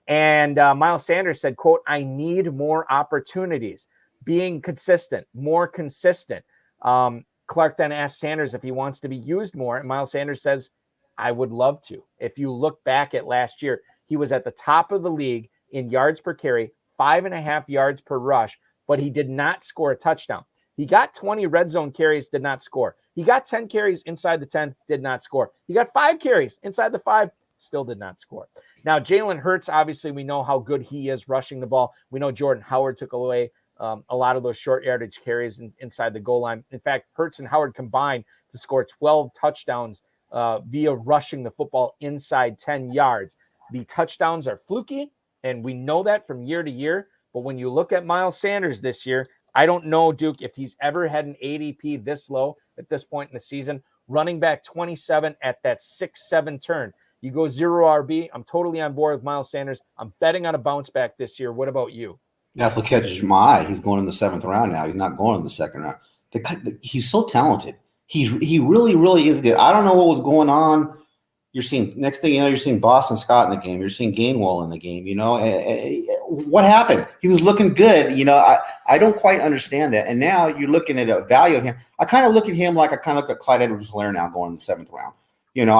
And Miles Sanders said, quote, "I need more opportunities, being consistent, more consistent." Clark then asked Sanders if he wants to be used more. And Miles Sanders says, "I would love to." If you look back at last year, he was at the top of the league in yards per carry, 5.5 yards per rush, but he did not score a touchdown. He got 20 red zone carries, did not score. He got 10 carries inside the 10, did not score. He got 5 carries inside the 5, still did not score. Now, Jalen Hurts, obviously, we know how good he is rushing the ball. We know Jordan Howard took away a lot of those short yardage carries inside the goal line. In fact, Hurts and Howard combined to score 12 touchdowns via rushing the football inside 10 yards. The touchdowns are fluky, and we know that from year to year. But when you look at Miles Sanders this year, I don't know, Duke, if he's ever had an ADP this low at this point in the season. Running back 27 at that 6-7 turn. You go 0 RB. I'm totally on board with Miles Sanders. I'm betting on a bounce back this year. What about you? That's what catches my eye. He's going in the 7th round now. He's not going in the 2nd round. He's so talented. He really, really is good. I don't know what was going on. You're seeing, next thing you know, you're seeing Boston Scott in the game. You're seeing Gainwell in the game. You know, what happened? He was looking good. You know, I don't quite understand that. And now you're looking at a value of him. I kind of look at him like I kind of look at Clyde Edwards-Helaire now going in the 7th round. You know,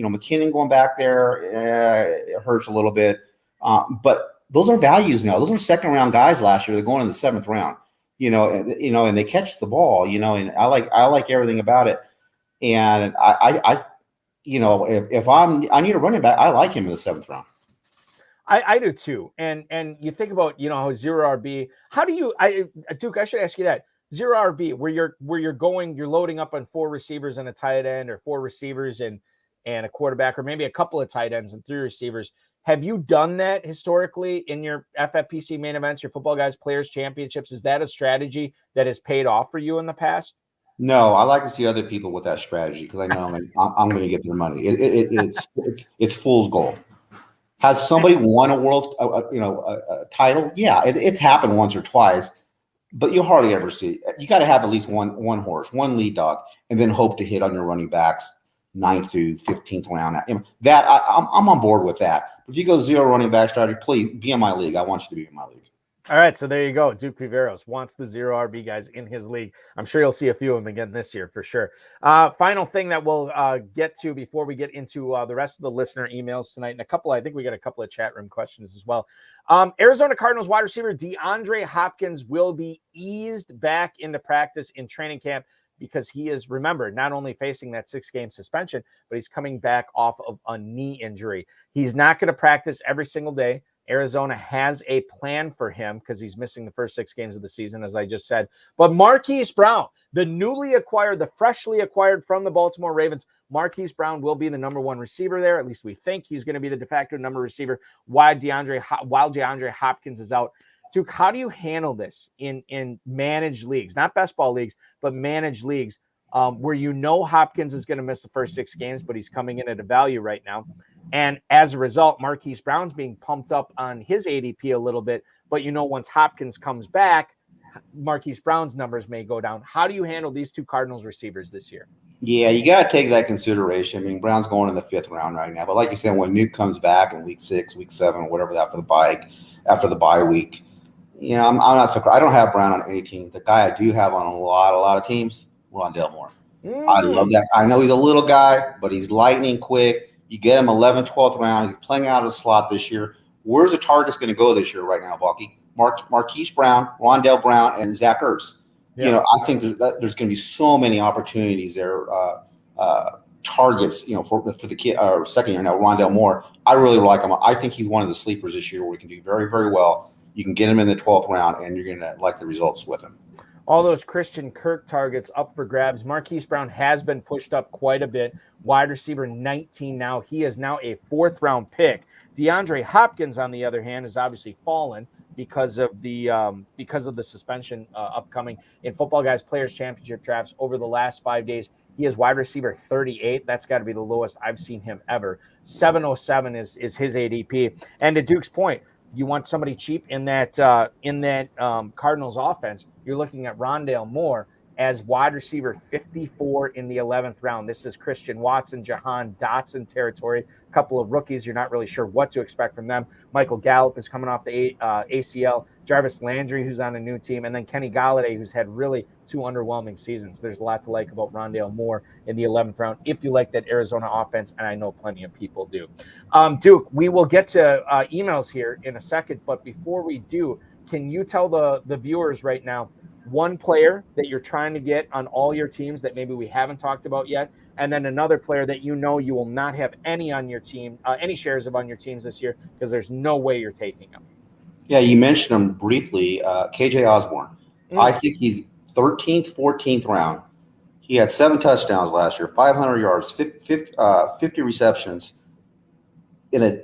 McKinnon going back there, it hurts a little bit. But those are values now. Those are 2nd round guys last year. They're going in the 7th round. And they catch the ball. You know, and I like everything about it. And if I need a running back, I like him in the 7th round. I do too. And you think about, how 0 RB, how do you, Duke, I should ask you that. 0 RB, where you're loading up on 4 receivers and a tight end, or 4 receivers and a quarterback, or maybe a couple of tight ends and 3 receivers. Have you done that historically in your FFPC main events, your Football Guys Players Championships? Is that a strategy that has paid off for you in the past? No, I like to see other people with that strategy because I know I'm going to get their money. It's fool's gold. Has somebody won a world, a title? Yeah, it's happened once or twice, but you hardly ever see. You got to have at least one horse, one lead dog, and then hope to hit on your running backs 9th through 15th round. That I'm on board with that. But if you go 0 running back strategy, please be in my league. I want you to be in my league. All right, so there you go. Duke Viveros wants the 0 RB guys in his league. I'm sure you'll see a few of them again this year for sure. Final thing that we'll get to before we get into the rest of the listener emails tonight, and I think we got a couple of chat room questions as well. Arizona Cardinals wide receiver DeAndre Hopkins will be eased back into practice in training camp because he is, remember, not only facing that 6-game suspension, but he's coming back off of a knee injury. He's not going to practice every single day. Arizona has a plan for him because he's missing the first 6 games of the season, as I just said. But Marquise Brown, the freshly acquired from the Baltimore Ravens, Marquise Brown will be the number 1 receiver there. At least we think he's going to be the de facto number receiver while DeAndre Hopkins is out. Duke, how do you handle this in managed leagues, not best ball leagues, but managed leagues, where Hopkins is going to miss the first 6 games, but he's coming in at a value right now? And as a result, Marquise Brown's being pumped up on his ADP a little bit. But, once Hopkins comes back, Marquise Brown's numbers may go down. How do you handle these 2 Cardinals receivers this year? Yeah, you got to take that consideration. I mean, Brown's going in the 5th round right now. But like you said, when Nuke comes back in week 6, week 7, whatever, after the bye week, I'm not so. I don't have Brown on any team. The guy I do have on a lot of teams, Rondale Moore. I love that. I know he's a little guy, but he's lightning quick. You get him 11th, 12th round. He's playing out of the slot this year. Where's the targets going to go this year right now, Balky? Marquise Brown, Rondale Brown, and Zach Ertz. Yeah. I think there's going to be so many opportunities there. Targets, for the kid or second year now, Rondale Moore. I really like him. I think he's one of the sleepers this year where he can do very, very well. You can get him in the 12th round, and you're going to like the results with him. All those Christian Kirk targets up for grabs. Marquise Brown has been pushed up quite a bit. Wide receiver 19 now. He is now a 4th round pick. DeAndre Hopkins, on the other hand, has obviously fallen because of the suspension upcoming in Football Guys Players Championship drafts over the last 5 days. He is wide receiver 38. That's got to be the lowest I've seen him ever. 707 is his ADP. And to Duke's point, you want somebody cheap in that Cardinals offense, you're looking at Rondale Moore as wide receiver 54 in the 11th round. This is Christian Watson, Jahan Dotson territory. A couple of rookies, you're not really sure what to expect from them. Michael Gallup is coming off the ACL. Jarvis Landry, who's on a new team, and then Kenny Golladay, who's had really 2 underwhelming seasons. There's a lot to like about Rondale Moore in the 11th round if you like that Arizona offense, and I know plenty of people do. Duke, we will get to emails here in a second, but before we do, can you tell the viewers right now one player that you're trying to get on all your teams that maybe we haven't talked about yet, and then another player that you know you will not have any on your team, any shares of on your teams this year because there's no way you're taking him? Yeah, you mentioned him briefly, KJ Osborne. I think he's 13th, 14th round. He had 7 touchdowns last year, 500 yards, 50 receptions in a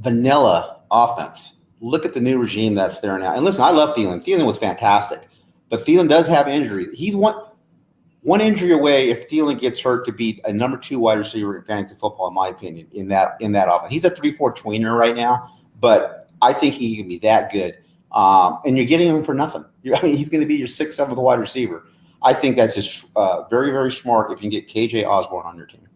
vanilla offense. Look at the new regime that's there now. And listen, I love Thielen. Thielen was fantastic, but Thielen does have injuries. He's one injury away if Thielen gets hurt to be a number 2 wide receiver in fantasy football, in my opinion, in that offense. He's a 3-4 tweener right now, but I think he can be that good. And you're getting him for nothing. I mean, he's going to be your 6th, 7th wide receiver. I think that's just very, very smart if you can get KJ Osborne on your team.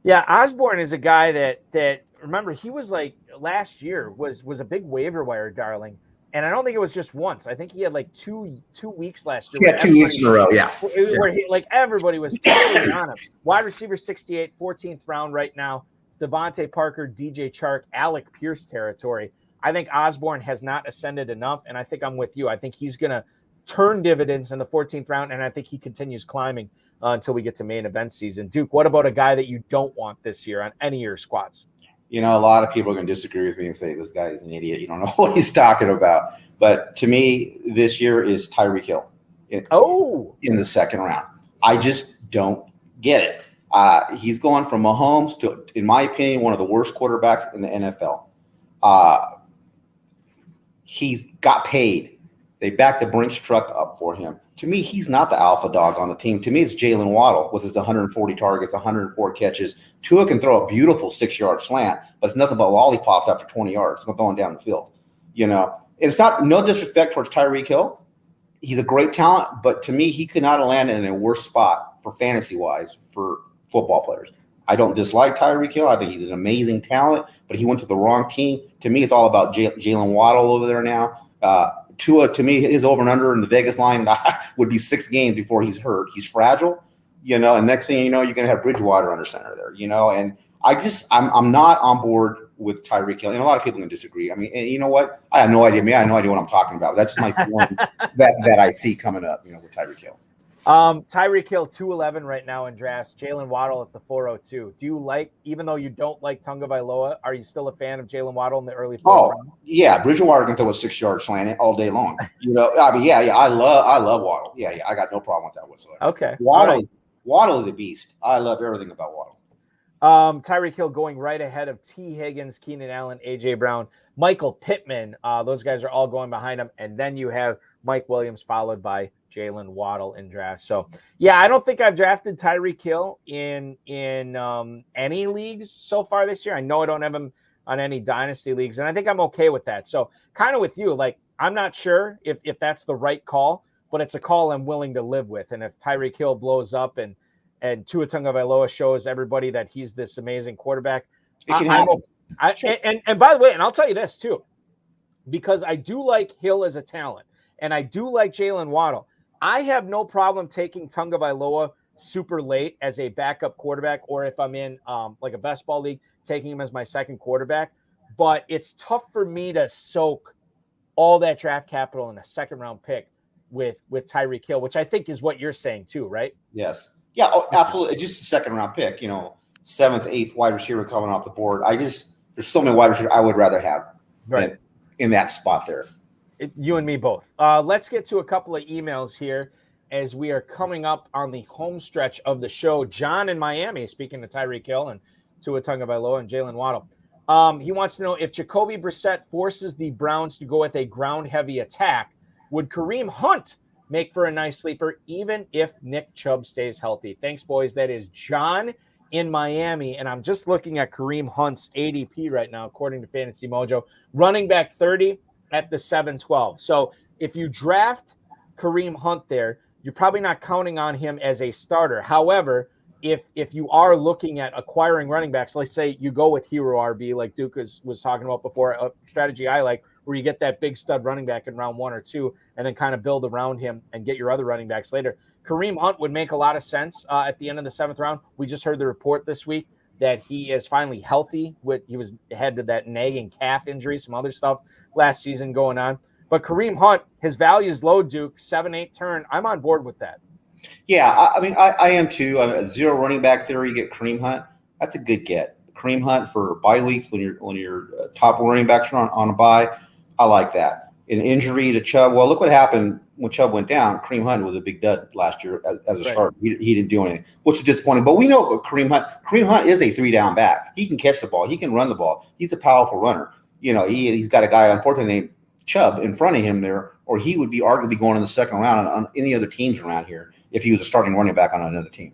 Yeah, Osborne is a guy that remember, he was like last year was a big waiver wire darling. And I don't think it was just once. I think he had like two weeks last year. Yeah, 2 weeks in a row, yeah. Where he, like everybody was totally on him. Wide receiver 68, 14th round right now. It's Devontae Parker, DJ Chark, Alec Pierce territory. I think Osborne has not ascended enough, and I think I'm with you. I think he's going to turn dividends in the 14th round, and I think he continues climbing until we get to main event season. Duke, what about a guy that you don't want this year on any of your squads? You know, a lot of people are going to disagree with me and say this guy is an idiot. You don't know what he's talking about. But to me, this year is Tyreek Hill in the 2nd round. I just don't get it. He's going from Mahomes to, in my opinion, one of the worst quarterbacks in the NFL. He got paid. They backed the Brinks truck up for him. To me, he's not the alpha dog on the team. To me, it's Jalen Waddle with his 140 targets, 104 catches. Tua can throw a beautiful 6-yard slant, but it's nothing but lollipops after 20 yards going down the field. You know, it's no disrespect towards Tyreek Hill. He's a great talent, but to me, he could not have landed in a worse spot for fantasy-wise for football players. I don't dislike Tyreek Hill. I think he's an amazing talent, but he went to the wrong team. To me, it's all about Jalen Waddle over there now. Tua, to me, his over and under in the Vegas line would be 6 games before he's hurt. He's fragile, you know, and next thing you know, you're going to have Bridgewater under center there, you know, and I'm not on board with Tyreek Hill. And a lot of people can disagree. I mean, and you know what? I have no idea. I have no idea what I'm talking about. That's my feeling that I see coming up, you know, with Tyreek Hill. Tyreek Hill, 211 right now in drafts. Jalen Waddle at the 402. Do you like, even though you don't like Tunga Vailoa, are you still a fan of Jalen Waddle in the early 4th round? Yeah. Bridgewater can throw a 6-yard slant all day long. You know, I mean, yeah. I love Waddle. Yeah. I got no problem with that whatsoever. Okay. Waddle is a beast. I love everything about Waddle. Tyreek Hill going right ahead of T. Higgins, Keenan Allen, A.J. Brown, Michael Pittman. Those guys are all going behind him. And then you have Mike Williams followed by Jalen Waddle in draft. So, yeah, I don't think I've drafted Tyreek Hill in any leagues so far this year. I know I don't have him on any dynasty leagues, and I think I'm okay with that. So, kind of with you, like, I'm not sure if that's the right call, but it's a call I'm willing to live with. And if Tyreek Hill blows up and Tua Tagovailoa shows everybody that he's this amazing quarterback, and by the way, and I'll tell you this too, because I do like Hill as a talent, and I do like Jalen Waddle. I have no problem taking Tagovailoa super late as a backup quarterback, or if I'm in like a best ball league, taking him as my second quarterback. But it's tough for me to soak all that draft capital in a 2nd round pick with Tyreek Hill, which I think is what you're saying too, right? Yes. Yeah, absolutely. Just a 2nd round pick, you know, 7th, 8th wide receiver coming off the board. There's so many wide receivers I would rather have in that spot there. You and me both. Let's get to a couple of emails here as we are coming up on the home stretch of the show. John in Miami, speaking to Tyreek Hill and Tua Tagovailoa and Jalen Waddle. He wants to know if Jacoby Brissett forces the Browns to go with a ground-heavy attack, would Kareem Hunt make for a nice sleeper, even if Nick Chubb stays healthy? Thanks, boys. That is John in Miami, and I'm just looking at Kareem Hunt's ADP right now, according to Fantasy Mojo. Running back 30 at the 712. So if you draft Kareem Hunt there, you're probably not counting on him as a starter. However, if you are looking at acquiring running backs, let's say you go with Hero RB, like Duke was talking about before, a strategy I like, where you get that big stud running back in round 1 or 2 and then kind of build around him and get your other running backs later. Kareem Hunt would make a lot of sense at the end of the 7th round. We just heard the report this week that he is finally healthy. He had that nagging calf injury, some other stuff last season going on. But Kareem Hunt, his value is low, Duke, 7-8 turn. I'm on board with that. Yeah, I am too. Zero running back theory. You get Kareem Hunt. That's a good get. Kareem Hunt for bye weeks when your top running backs are on a bye. I like that. An injury to Chubb. Well, look what happened when Chubb went down. Kareem Hunt was a big dud last year as a starter. He didn't do anything, which is disappointing. But we know Kareem Hunt is a 3-down back. He can catch the ball. He can run the ball. He's a powerful runner. He's got a guy, unfortunately, named Chubb in front of him there, or he would be arguably going in the second round on any other teams around here if he was a starting running back on another team.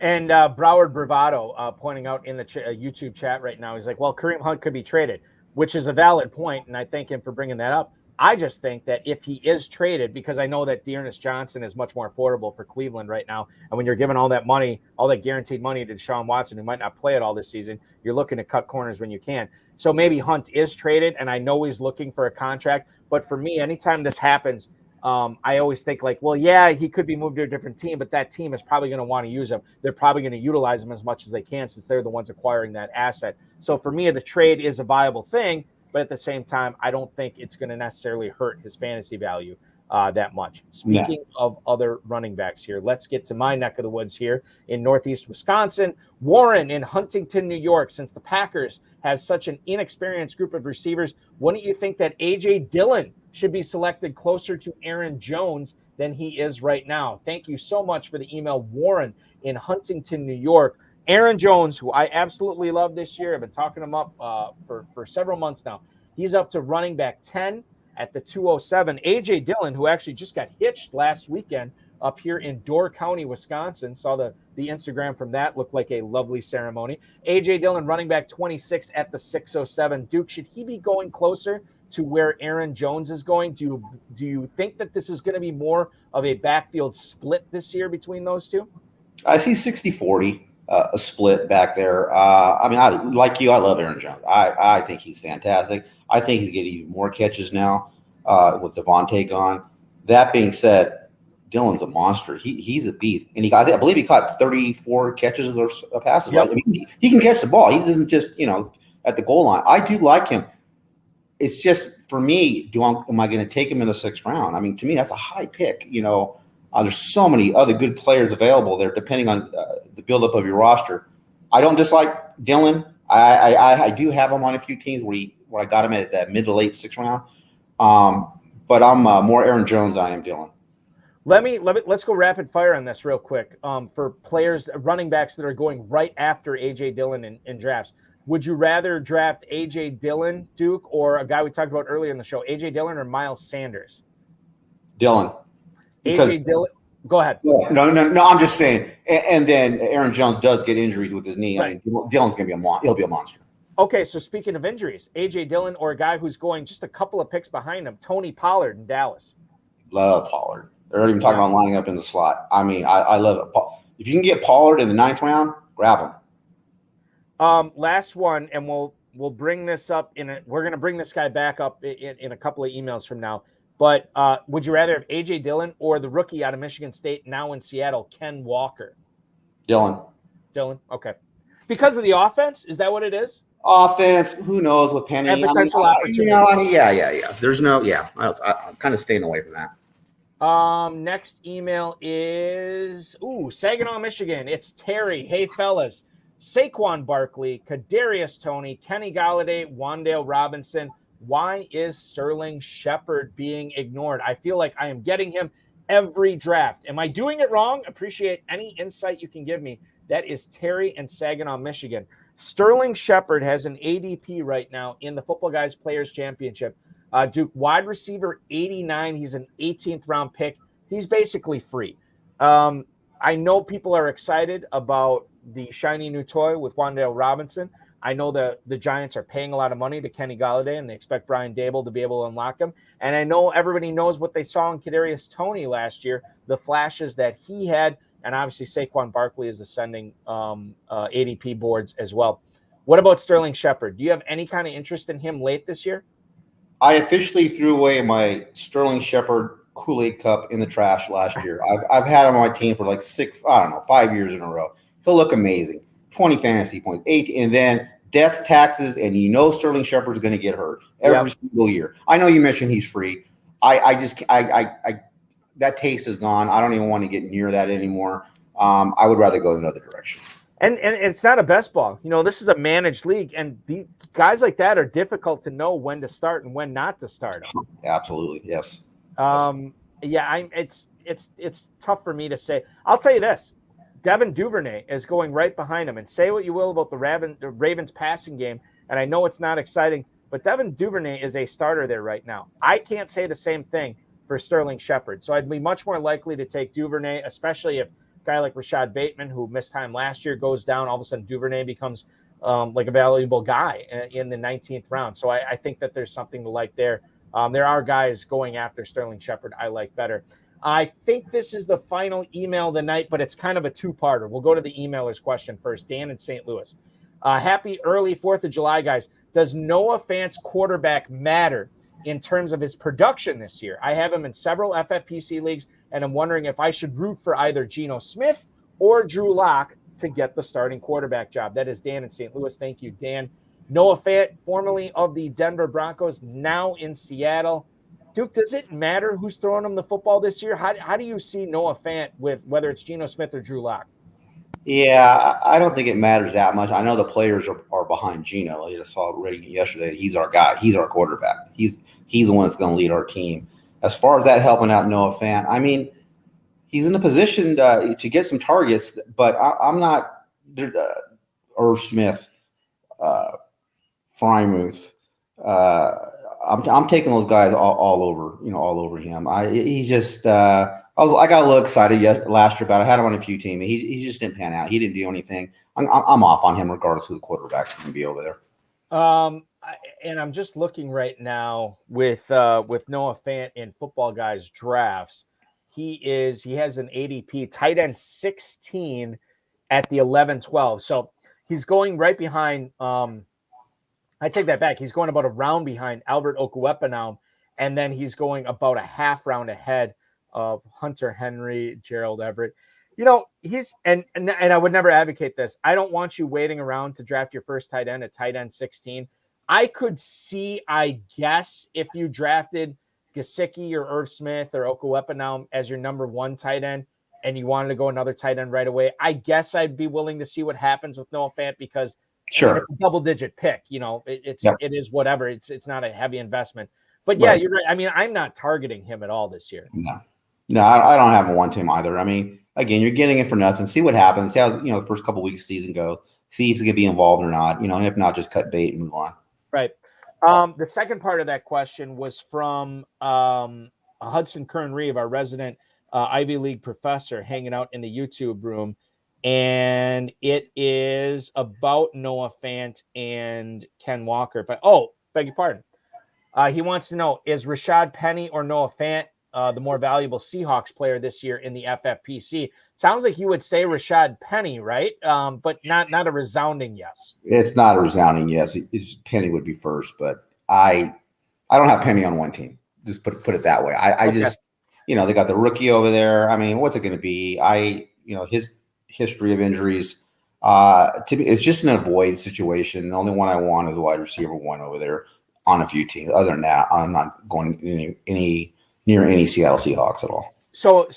And Broward Bravado pointing out in the YouTube chat right now, he's like, well, Kareem Hunt could be traded, which is a valid point, and I thank him for bringing that up. I just think that if he is traded, because I know that Dearness Johnson is much more affordable for Cleveland right now, and when you're giving all that money, all that guaranteed money to Deshaun Watson, who might not play it all this season, you're looking to cut corners when you can. So maybe Hunt is traded, and I know he's looking for a contract, but for me, anytime this happens, I always think like, well, yeah, he could be moved to a different team, but that team is probably going to want to use him. They're probably going to utilize him as much as they can since they're the ones acquiring that asset. So for me, the trade is a viable thing, but at the same time, I don't think it's going to necessarily hurt his fantasy value that much. Speaking of other running backs here, let's get to my neck of the woods here in Northeast Wisconsin. Warren in Huntington, New York. Since the Packers have such an inexperienced group of receivers, wouldn't you think that A.J. Dillon should be selected closer to Aaron Jones than he is right now? Thank you so much for the email, Warren in Huntington, New York. Aaron Jones, who I absolutely love this year. I've been talking him up for several months now. He's up to running back 10 at the 207. A.J. Dillon, who actually just got hitched last weekend up here in Door County, Wisconsin. Saw the Instagram from that. Looked like a lovely ceremony. A.J. Dillon, running back 26 at the 607. Duke, should he be going closer to where Aaron Jones is going? Do you think that this is going to be more of a backfield split this year between those two? I see 60-40. A split back there. I like you. I love Aaron Jones. I think he's fantastic. I think he's getting even more catches now with Devontae gone. That being said, Dillon's a monster. He's a beast, and I believe he caught 34 catches or passes. Yep. He can catch the ball. He doesn't just at the goal line. I do like him. It's just for me. Am I going to take him in the 6th round? To me, that's a high pick. There's so many other good players available there, depending on the buildup of your roster. I don't dislike Dillon. I do have him on a few teams where I got him at that mid to late 6th round. But I'm more Aaron Jones than I am Dillon. Let's go rapid fire on this real quick. For players, running backs that are going right after A.J. Dillon in drafts, would you rather draft A.J. Dillon, Duke, or a guy we talked about earlier in the show, A.J. Dillon or Miles Sanders? Dillon. A.J. Dillon. Go ahead. No. I'm just saying. And then Aaron Jones does get injuries with his knee. Right. Dillon's going to be he'll be a monster. Okay, so speaking of injuries, A.J. Dillon or a guy who's going just a couple of picks behind him, Tony Pollard in Dallas. Love Pollard. They're already even talking about lining up in the slot. I love it. If you can get Pollard in the 9th round, grab him. Last one, and we'll bring this up we're going to bring this guy back up in a couple of emails from now. But would you rather have A.J. Dillon or the rookie out of Michigan State, now in Seattle, Ken Walker? Dillon, okay. Because of the offense? Is that what it is? Offense, who knows with Penny. And potential opportunity. Yeah. There's no, I'm kind of staying away from that. Next email is, Saginaw, Michigan. It's Terry. Hey, fellas. Saquon Barkley, Kadarius Toney, Kenny Golladay, Wan'Dale Robinson. Why is Sterling Shepard being ignored? I feel like I am getting him every draft. Am I doing it wrong? Appreciate any insight you can give me. That is Terry in Saginaw, Michigan. Sterling Shepard has an ADP right now in the Football Guys Players Championship. Duke, wide receiver 89. He's an 18th round pick. He's basically free. I know people are excited about the shiny new toy with Wan'Dale Robinson. I know the Giants are paying a lot of money to Kenny Golladay, and they expect Brian Dable to be able to unlock him. And I know everybody knows what they saw in Kadarius Toney last year, the flashes that he had, and obviously Saquon Barkley is ascending ADP boards as well. What about Sterling Shepard? Do you have any kind of interest in him late this year? I officially threw away my Sterling Shepard Kool-Aid cup in the trash last year. I've had him on my team for like 5 years in a row. He'll look amazing. 20 fantasy points, 8, and then death, taxes, and you know Sterling Shepard's going to get hurt every single year. I know you mentioned he's free. That taste is gone. I don't even want to get near that anymore. I would rather go another direction. And it's not a best ball. You know, this is a managed league, and the guys like that are difficult to know when to start and when not to start them. Absolutely, yes. Yeah, it's tough for me to say. I'll tell you this. Devin Duvernay is going right behind him. And say what you will about the Ravens passing game, and I know it's not exciting, but Devin Duvernay is a starter there right now. I can't say the same thing for Sterling Shepard. So I'd be much more likely to take Duvernay, especially if a guy like Rashad Bateman, who missed time last year, goes down. All of a sudden, Duvernay becomes like a valuable guy in the 19th round. So I think that there's something to like there. There are guys going after Sterling Shepard I like better. I think this is the final email of the night, but it's kind of a two-parter. We'll go to the emailer's question first. Dan in St. Louis. Happy early 4th of July, guys. Does Noah Fant's quarterback matter in terms of his production this year? I have him in several FFPC leagues, and I'm wondering if I should root for either Geno Smith or Drew Lock to get the starting quarterback job. That is Dan in St. Louis. Thank you, Dan. Noah Fant, formerly of the Denver Broncos, now in Seattle. Duke, does it matter who's throwing him the football this year? How do you see Noah Fant with whether it's Geno Smith or Drew Lock? Yeah, I don't think it matters that much. I know the players are behind Geno. I just saw it reading yesterday. He's our guy. He's our quarterback. He's the one that's going to lead our team. As far as that helping out Noah Fant, I mean, he's in a position to get some targets, but I'm not Irv Smith, Frymuth. I'm taking those guys all over him. I got a little excited last year about it. I had him on a few teams. He just didn't pan out. He didn't do anything. I'm off on him regardless who the quarterback's going to be over there. And I'm just looking right now with Noah Fant in Football Guys drafts. He has an ADP tight end 16 at the 11-12. So he's going right behind. I take that back. He's going about a round behind Albert Okwuegbunam, and then he's going about a half round ahead of Hunter Henry, Gerald Everett. You know, and I would never advocate this. I don't want you waiting around to draft your first tight end at tight end 16. I could see, I guess, if you drafted Gesicki or Irv Smith or Okwuegbunam as your number 1 tight end and you wanted to go another tight end right away, I guess I'd be willing to see what happens with Noah Fant because sure, it's a double-digit pick. You know, it is whatever. It's not a heavy investment. But yeah, right. You're right. I mean, I'm not targeting him at all this year. No, I don't have a one team either. I mean, again, you're getting it for nothing. See what happens. See how the first couple weeks of the season goes. See if he's gonna be involved or not. And if not, just cut bait and move on. Right. The second part of that question was from Hudson Kern-Reeve, our resident Ivy League professor, hanging out in the YouTube room. And it is about Noah Fant and Ken Walker. But beg your pardon. He wants to know, is Rashad Penny or Noah Fant the more valuable Seahawks player this year in the FFPC? Sounds like you would say Rashad Penny, right? But not a resounding yes. It's not a resounding yes. Penny would be first, but I don't have Penny on one team. Just put it that way. I just they got the rookie over there. I mean, what's it going to be? His history of injuries. To me, it's just an avoid situation. The only one I want is a wide receiver 1 over there on a few teams. Other than that, I'm not going near any Seattle Seahawks at all. So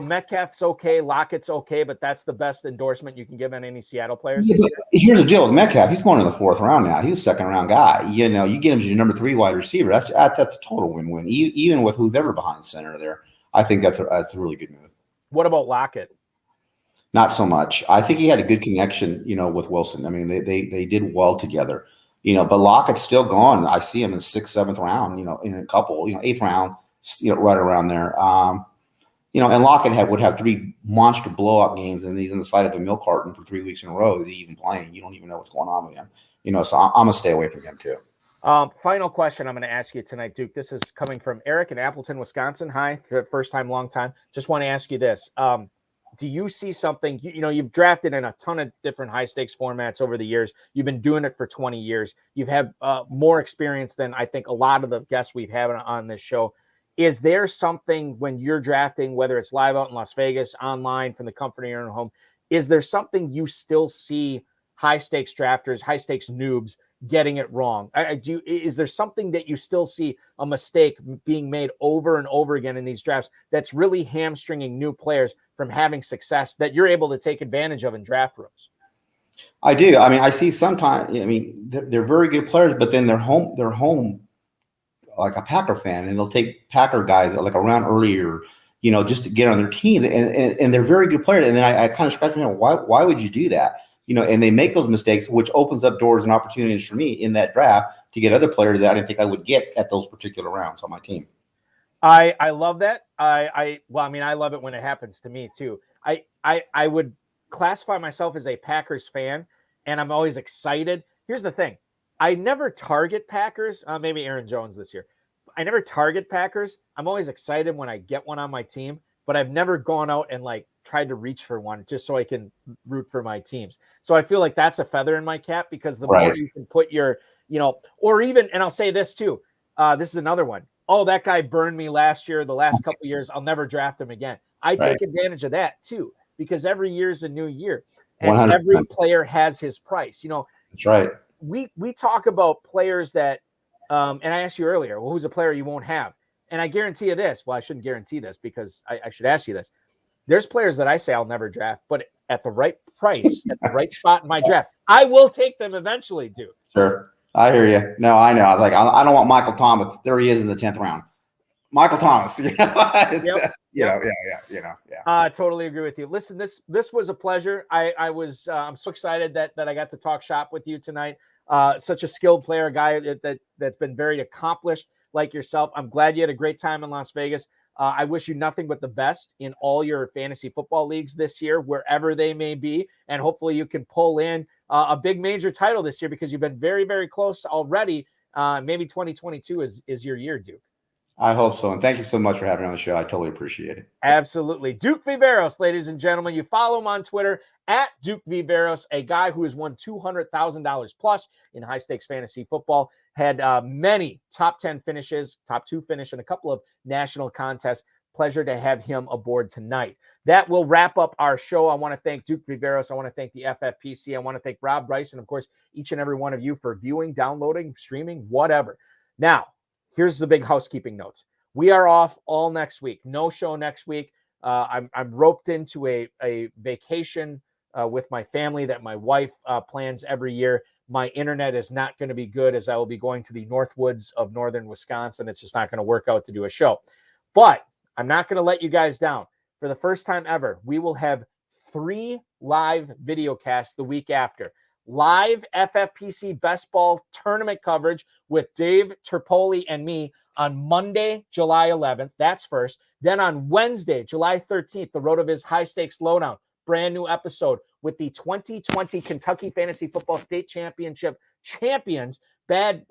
Metcalf's okay, Lockett's okay, but that's the best endorsement you can give on any Seattle players. Yeah, here's the deal with Metcalf. He's going in the 4th round now. He's a 2nd round guy. You get him to your number 3 wide receiver. That's a total win-win. Even with who's ever behind center there, I think that's a really good move. What about Lockett? Not so much. I think he had a good connection, with Wilson. I mean, they did well together, but Lockett's still gone. I see him in 6th, 7th round, in a couple, 8th round, right around there. And Lockett would have 3 monster blow-up games, and he's in the side of the milk carton for 3 weeks in a row. Is he even playing? You don't even know what's going on with him. So I'm going to stay away from him too. Final question I'm going to ask you tonight, Duke. This is coming from Eric in Appleton, Wisconsin. Hi, first time, long time. Just want to ask you this. Do you see something, you've drafted in a ton of different high stakes formats over the years. You've been doing it for 20 years. You've had more experience than I think a lot of the guests we've had on this show. Is there something when you're drafting, whether it's live out in Las Vegas, online, from the comfort of your own home, is there something you still see high stakes drafters, high stakes noobs getting it wrong? Is there something that you still see a mistake being made over and over again in these drafts that's really hamstringing new players from having success that you're able to take advantage of in draft rooms? I do. I mean, I see sometimes. I mean, they're very good players, but then they're home like a Packer fan, and they'll take Packer guys like around earlier, just to get on their team, and they're very good players. And then I kind of scratch my head, why would you do that? And they make those mistakes, which opens up doors and opportunities for me in that draft to get other players that I didn't think I would get at those particular rounds on my team. I love that. I love it when it happens to me too. I would classify myself as a Packers fan, and I'm always excited. Here's the thing. I never target Packers. Maybe Aaron Jones this year. I never target Packers. I'm always excited when I get one on my team, but I've never gone out and tried to reach for one just so I can root for my teams. So I feel like that's a feather in my cap, because the more you can put your, or even, and I'll say this too. This is another one. Oh, that guy burned me last year, the last couple of years. I'll never draft him again. I take advantage of that too, because every year is a new year, and 100%. every player has his price. That's right. We talk about players that, and I asked you earlier, well, who's a player you won't have? And I guarantee you this. Well, I shouldn't guarantee this, because I should ask you this. There's players that I say I'll never draft, but at the right price, at the right spot in my draft, I will take them eventually, dude. Sure. I hear you. No, I know. I don't want Michael Thomas. There he is in the 10th round. Michael Thomas. Yeah. I totally agree with you. Listen, this was a pleasure. I'm so excited that I got to talk shop with you tonight. Such a skilled player, a guy that's been very accomplished like yourself. I'm glad you had a great time in Las Vegas. I wish you nothing but the best in all your fantasy football leagues this year, wherever they may be. And hopefully you can pull in a big major title this year, because you've been very, very close already. Maybe 2022 is your year, Duke. I hope so. And thank you so much for having me on the show. I totally appreciate it. Absolutely. Duke Viveros, ladies and gentlemen. You follow him on Twitter at Duke Viveros, a guy who has won $200,000 plus in high stakes fantasy football, had many top 10 finishes, top 2 finish, and a couple of national contests. Pleasure to have him aboard tonight. That will wrap up our show. I want to thank Duke Viveros. I want to thank the FFPC. I want to thank Rob Bryce, and of course, each and every one of you for viewing, downloading, streaming, whatever. Now, here's the big housekeeping notes. We are off all next week. No show next week. I'm roped into a vacation with my family that my wife plans every year. My internet is not going to be good, as I will be going to the Northwoods of northern Wisconsin. It's just not going to work out to do a show. But I'm not going to let you guys down. For the first time ever, we will have 3 live video casts the week after. Live FFPC Best Ball tournament coverage with Dave Terpoli and me on Monday, July 11th. That's first. Then on Wednesday, July 13th, the RotoViz High Stakes Lowdown. Brand new episode with the 2020 Kentucky Fantasy Football State Championship champions, Brad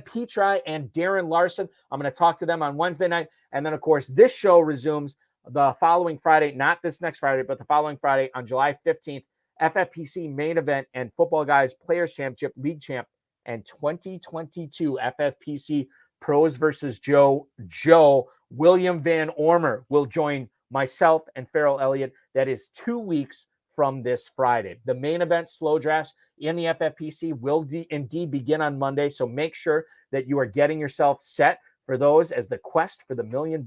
Petri and Darren Larson. I'm going to talk to them on Wednesday night. And then, of course, this show resumes the following Friday, not this next Friday, but the following Friday on July 15th, FFPC main event and Football Guys Players Championship League Champ and 2022 FFPC Pros versus Joe. William Van Ormer will join myself and Farrell Elliott. That is 2 weeks from this Friday. The main event slow drafts in the FFPC will indeed begin on Monday. So make sure that you are getting yourself set for those, as the quest for the $1 million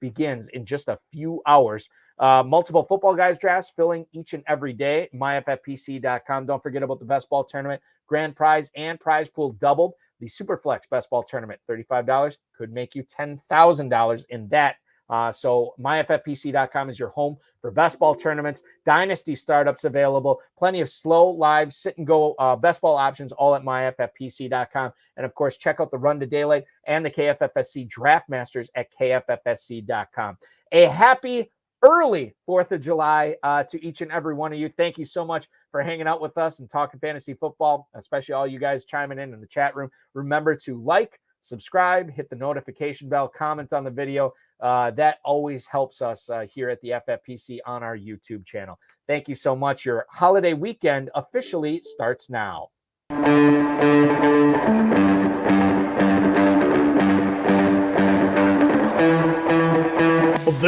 begins in just a few hours. Multiple Football Guys drafts filling each and every day. MyFFPC.com. Don't forget about the Best Ball Tournament. Grand prize and prize pool doubled. The Superflex Best Ball Tournament, $35, could make you $10,000 in that. So MyFFPC.com is your home for best ball tournaments, dynasty startups available, plenty of slow, live, sit-and-go best ball options, all at MyFFPC.com. And, of course, check out the Run to Daylight and the KFFSC Draft Masters at KFFSC.com. A happy early 4th of July to each and every one of you. Thank you so much for hanging out with us and talking fantasy football, especially all you guys chiming in the chat room. Remember to like, subscribe, hit the notification bell, comment on the video. That always helps us here at the FFPC on our YouTube channel. Thank you so much. Your holiday weekend officially starts now.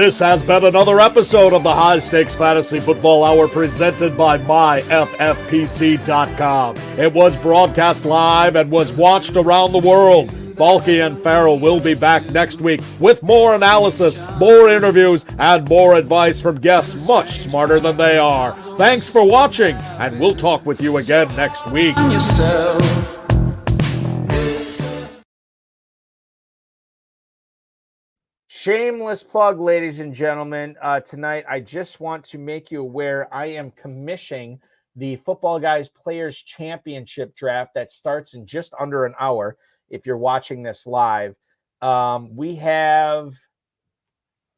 This has been another episode of the High Stakes Fantasy Football Hour presented by MyFFPC.com. It was broadcast live and was watched around the world. Balky and Farrell will be back next week with more analysis, more interviews, and more advice from guests much smarter than they are. Thanks for watching, and we'll talk with you again next week. Shameless plug, ladies and gentlemen. Tonight, I just want to make you aware I am commissioning the Football Guys Players Championship draft that starts in just under an hour. If you're watching this live, we have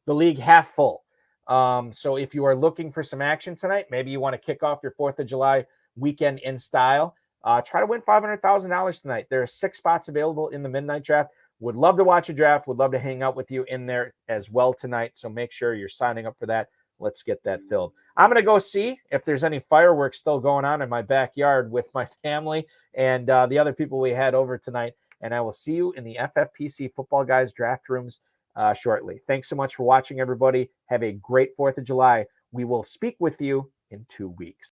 the league half full. So if you are looking for some action tonight, maybe you want to kick off your 4th of July weekend in style, try to win $500,000 tonight. There are 6 spots available in the midnight draft. Would love to watch a draft. Would love to hang out with you in there as well tonight. So make sure you're signing up for that. Let's get that filled. I'm going to go see if there's any fireworks still going on in my backyard with my family and the other people we had over tonight. And I will see you in the FFPC Football Guys draft rooms shortly. Thanks so much for watching, everybody. Have a great 4th of July. We will speak with you in 2 weeks.